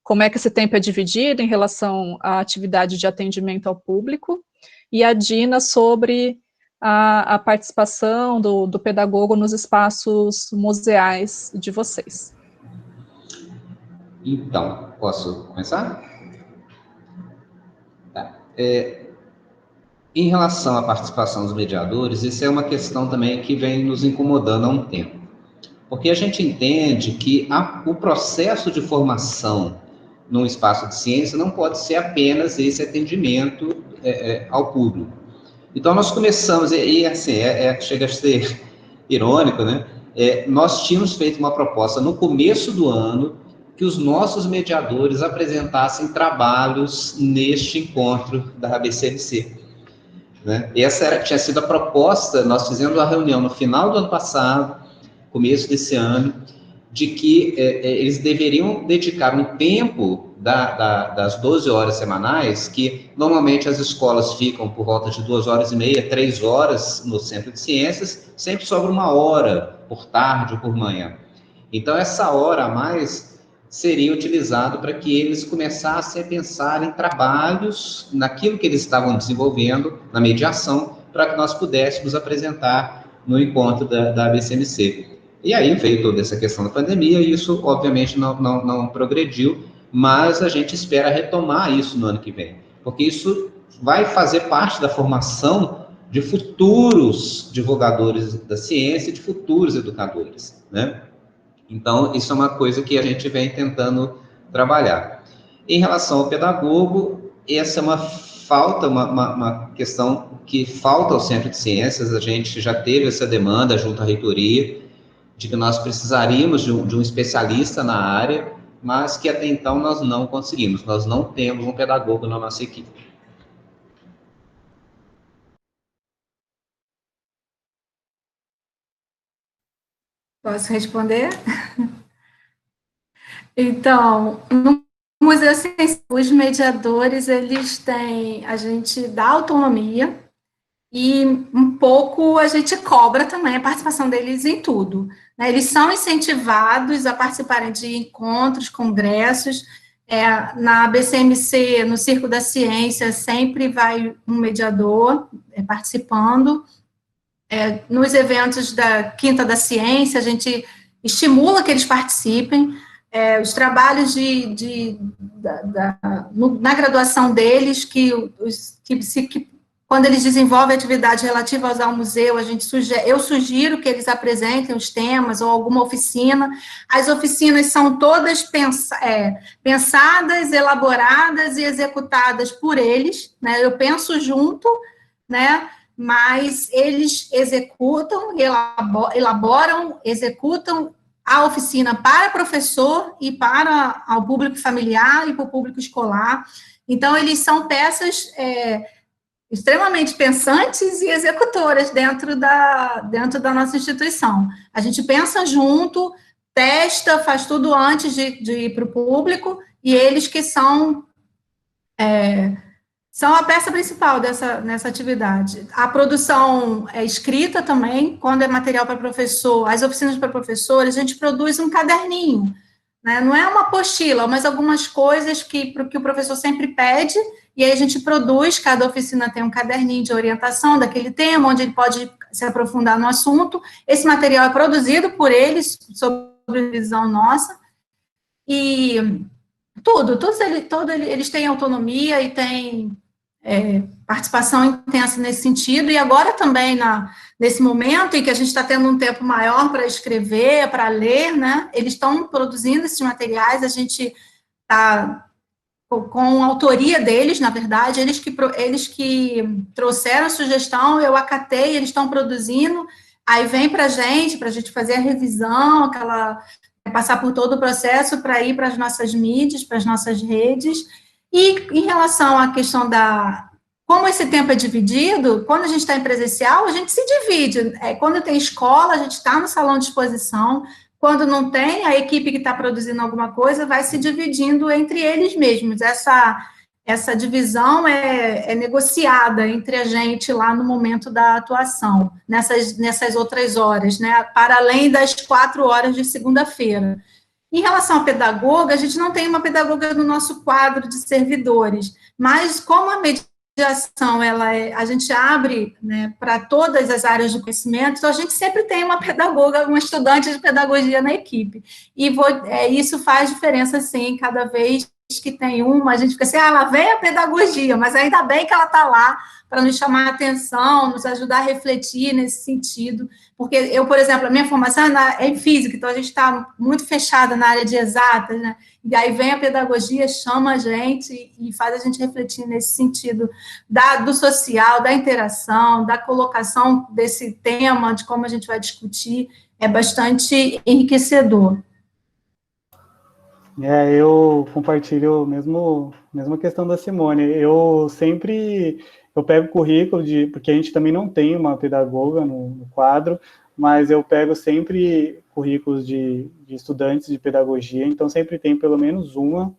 como é que esse tempo é dividido em relação à atividade de atendimento ao público, e a Dina sobre a participação do pedagogo nos espaços museais de vocês.
Então, posso começar? Tá. Em relação à participação dos mediadores, isso é uma questão também que vem nos incomodando há um tempo. Porque a gente entende que o processo de formação num espaço de ciência não pode ser apenas esse atendimento ao público. Então, nós começamos, e assim, chega a ser irônico, né? Nós tínhamos feito uma proposta no começo do ano que os nossos mediadores apresentassem trabalhos neste encontro da ABCMC. Né? Essa tinha sido a proposta, nós fizemos a reunião no final do ano passado, começo desse ano, de que eles deveriam dedicar um tempo das 12 horas semanais, que normalmente as escolas ficam por volta de 2 horas e meia, 3 horas no Centro de Ciências, sempre sobra 1 hora, por tarde ou por manhã. Então, essa hora a mais seria utilizado para que eles começassem a pensar em trabalhos, naquilo que eles estavam desenvolvendo, na mediação, para que nós pudéssemos apresentar no encontro da ABCMC. E aí veio toda essa questão da pandemia, e isso, obviamente, não progrediu, mas a gente espera retomar isso no ano que vem, porque isso vai fazer parte da formação de futuros divulgadores da ciência e de futuros educadores, né? Então, isso é uma coisa que a gente vem tentando trabalhar. Em relação ao pedagogo, essa é uma falta, uma questão que falta ao Centro de Ciências. A gente já teve essa demanda junto à reitoria, de que nós precisaríamos de um especialista na área, mas que até então nós não conseguimos. Nós não temos um pedagogo na nossa equipe.
Posso responder? Então, no Museu Ciência, os mediadores, eles têm, a gente dá autonomia e um pouco a gente cobra também a participação deles em tudo, né? Eles são incentivados a participarem de encontros, congressos, na BCMC, no Circo da Ciência, sempre vai um mediador participando. Nos eventos da Quinta da Ciência, a gente estimula que eles participem. Os trabalhos na graduação deles, quando eles desenvolvem atividades relativas ao museu, eu sugiro que eles apresentem os temas ou alguma oficina. As oficinas são todas pensadas, elaboradas e executadas por eles, né? Eu penso junto, né? Mas eles executam, elaboram, executam a oficina para professor e para o público familiar e para o público escolar. Então, eles são peças extremamente pensantes e executoras dentro da nossa instituição. A gente pensa junto, testa, faz tudo antes de ir para o público, e eles que são a peça principal nessa atividade. A produção é escrita também, quando é material para professor, as oficinas para professores, a gente produz um caderninho, né? Não é uma apostila, mas algumas coisas que o professor sempre pede, e aí a gente produz, cada oficina tem um caderninho de orientação daquele tema, onde ele pode se aprofundar no assunto. Esse material é produzido por eles, sob visão nossa, e eles têm autonomia e têm participação intensa nesse sentido, e agora também, nesse momento em que a gente está tendo um tempo maior para escrever, para ler, né, eles estão produzindo esses materiais, a gente está com a autoria deles, na verdade, eles que trouxeram a sugestão, eu acatei, eles estão produzindo, aí vem para a gente fazer a revisão, passar por todo o processo para ir para as nossas mídias, para as nossas redes. E em relação à questão como esse tempo é dividido, quando a gente está em presencial, a gente se divide. Quando tem escola, a gente está no salão de exposição. Quando não tem, a equipe que está produzindo alguma coisa vai se dividindo entre eles mesmos. Essa divisão é negociada entre a gente lá no momento da atuação, nessas outras horas, né? Para além das 4 horas de segunda-feira. Em relação à pedagoga, a gente não tem uma pedagoga no nosso quadro de servidores, mas como a mediação mediação, a gente abre, né, para todas as áreas do conhecimento, então a gente sempre tem uma pedagoga, uma estudante de pedagogia na equipe, e isso faz diferença, sim, cada vez que tem uma, a gente fica assim, lá vem a pedagogia, mas ainda bem que ela está lá para nos chamar a atenção, nos ajudar a refletir nesse sentido, porque eu, por exemplo, a minha formação é em física, então a gente está muito fechada na área de exatas, né, e aí vem a pedagogia, chama a gente e faz a gente refletir nesse sentido do social, da interação, da colocação desse tema, de como a gente vai discutir, é bastante enriquecedor.
Eu compartilho a mesma questão da Simone. Eu pego currículo porque a gente também não tem uma pedagoga no quadro, mas eu pego sempre currículos de estudantes de pedagogia, então sempre tem pelo menos uma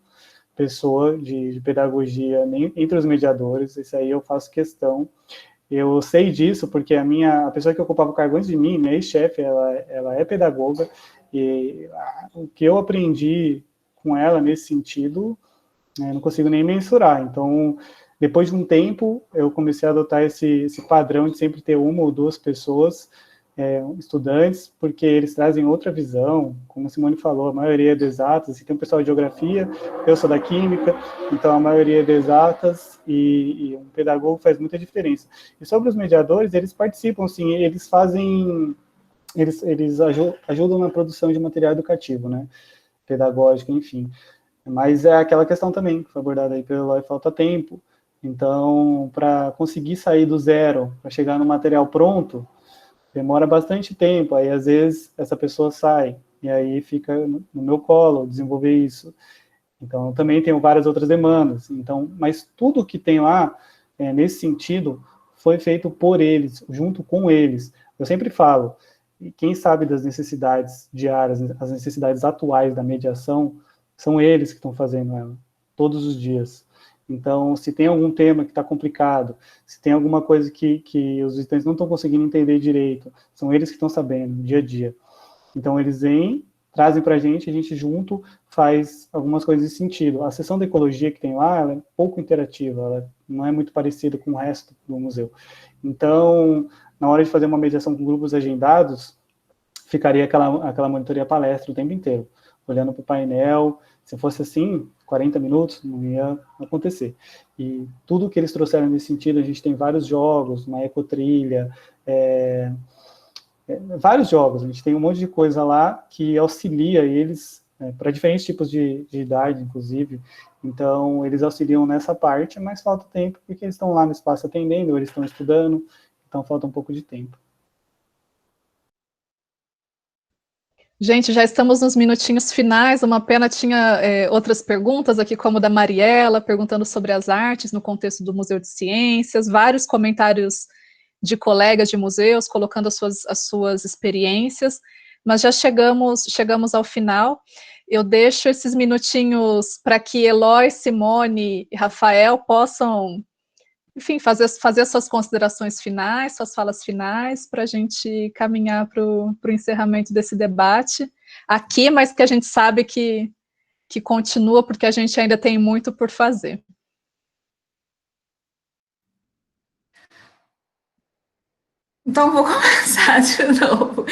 pessoa de pedagogia entre os mediadores, isso aí eu faço questão. Eu sei disso porque a pessoa que ocupava o cargo antes de mim, minha ex-chefe, ela é pedagoga, e o que eu aprendi com ela nesse sentido, não consigo nem mensurar. Então, depois de um tempo, eu comecei a adotar esse padrão de sempre ter uma ou duas pessoas, estudantes, porque eles trazem outra visão, como a Simone falou, a maioria é de exatas, e tem um pessoal de geografia, eu sou da química, então a maioria é de exatas, e um pedagogo faz muita diferença. E sobre os mediadores, eles participam, sim, eles ajudam na produção de material educativo, né? Pedagógica, enfim. Mas é aquela questão também, que foi abordada aí pelo Eloy, falta tempo. Então, para conseguir sair do zero, para chegar no material pronto, demora bastante tempo. Aí, às vezes, essa pessoa sai, e aí fica no meu colo desenvolver isso. Então, eu também tenho várias outras demandas. Então, mas tudo que tem lá, nesse sentido, foi feito por eles, junto com eles. Eu sempre falo, e quem sabe das necessidades diárias, as necessidades atuais da mediação, são eles que estão fazendo ela, todos os dias. Então, se tem algum tema que está complicado, se tem alguma coisa que os visitantes não estão conseguindo entender direito, são eles que estão sabendo, dia a dia. Então, eles vêm, trazem para a gente junto faz algumas coisas de sentido. A seção de ecologia que tem lá, ela é pouco interativa, ela não é muito parecida com o resto do museu. Então, na hora de fazer uma mediação com grupos agendados, ficaria aquela monitoria palestra o tempo inteiro, olhando para o painel. Se fosse assim, 40 minutos, não ia acontecer. E tudo que eles trouxeram nesse sentido, a gente tem vários jogos, uma ecotrilha, vários jogos, a gente tem um monte de coisa lá que auxilia eles, para diferentes tipos de idade, inclusive. Então, eles auxiliam nessa parte, mas falta tempo, porque eles estão lá no espaço atendendo, eles estão estudando, então falta um pouco de tempo.
Gente, já estamos nos minutinhos finais, uma pena tinha outras perguntas aqui, como da Mariela, perguntando sobre as artes no contexto do Museu de Ciências, vários comentários de colegas de museus, colocando as suas experiências, mas já chegamos ao final. Eu deixo esses minutinhos para que Eloy, Simone e Rafael possam, enfim, fazer suas considerações finais, suas falas finais, para a gente caminhar para o encerramento desse debate aqui, mas que a gente sabe que continua, porque a gente ainda tem muito por fazer.
Então, vou começar de novo.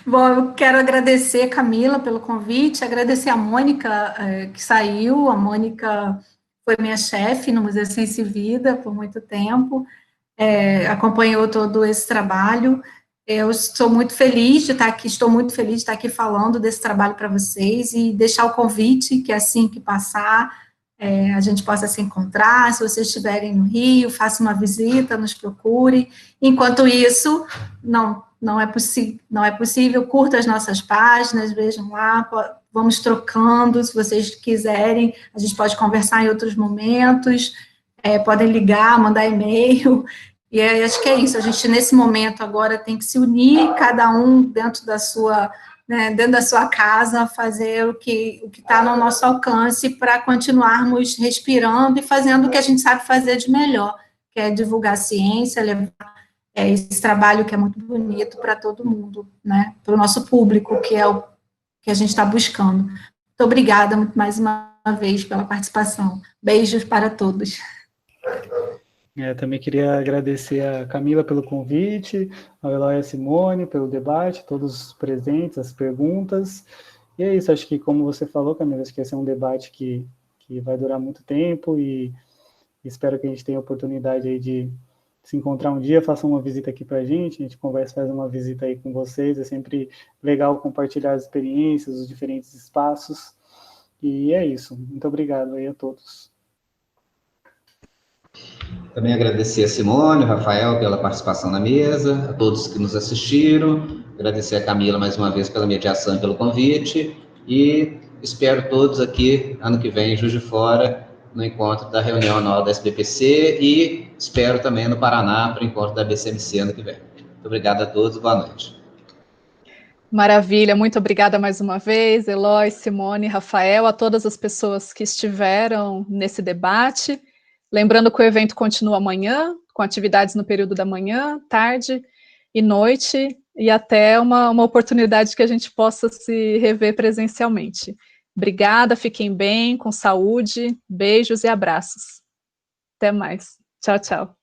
Bom, eu quero agradecer, Camila, pelo convite, agradecer a Mônica, que saiu. A Mônica foi minha chefe no Museu Ciência e Vida por muito tempo, acompanhou todo esse trabalho. Eu estou muito feliz de estar aqui, falando desse trabalho para vocês e deixar o convite, que assim que passar, a gente possa se encontrar. Se vocês estiverem no Rio, faça uma visita, nos procure. Enquanto isso, não é possível, curta as nossas páginas, vejam lá, vamos trocando, se vocês quiserem, a gente pode conversar em outros momentos, podem ligar, mandar e-mail, e acho que é isso, a gente nesse momento agora tem que se unir, cada um dentro da sua casa, fazer o que está no nosso alcance para continuarmos respirando e fazendo o que a gente sabe fazer de melhor, que é divulgar a ciência, levar esse trabalho que é muito bonito para todo mundo, né, para o nosso público, que é o que a gente está buscando. Muito obrigada mais uma vez pela participação. Beijos para todos.
Também queria agradecer a Camila pelo convite, ao Eloy e a Simone pelo debate, todos os presentes, as perguntas. E é isso, acho que como você falou, Camila, acho que esse é um debate que vai durar muito tempo e espero que a gente tenha a oportunidade aí de se encontrar um dia, façam uma visita aqui para a gente conversa, faz uma visita aí com vocês, é sempre legal compartilhar as experiências, os diferentes espaços. E é isso, muito obrigado aí a todos.
Também agradecer a Simone, o Rafael pela participação na mesa, a todos que nos assistiram, agradecer a Camila mais uma vez pela mediação e pelo convite, e espero todos aqui, ano que vem, em Juiz de Fora, no encontro da reunião anual da SBPC, e espero também no Paraná, para o encontro da BCMC ano que vem. Muito obrigado a todos, boa noite.
Maravilha, muito obrigada mais uma vez, Eloy, Simone, Rafael, a todas as pessoas que estiveram nesse debate. Lembrando que o evento continua amanhã, com atividades no período da manhã, tarde e noite, e até uma oportunidade que a gente possa se rever presencialmente. Obrigada, fiquem bem, com saúde, beijos e abraços. Até mais. Tchau, tchau.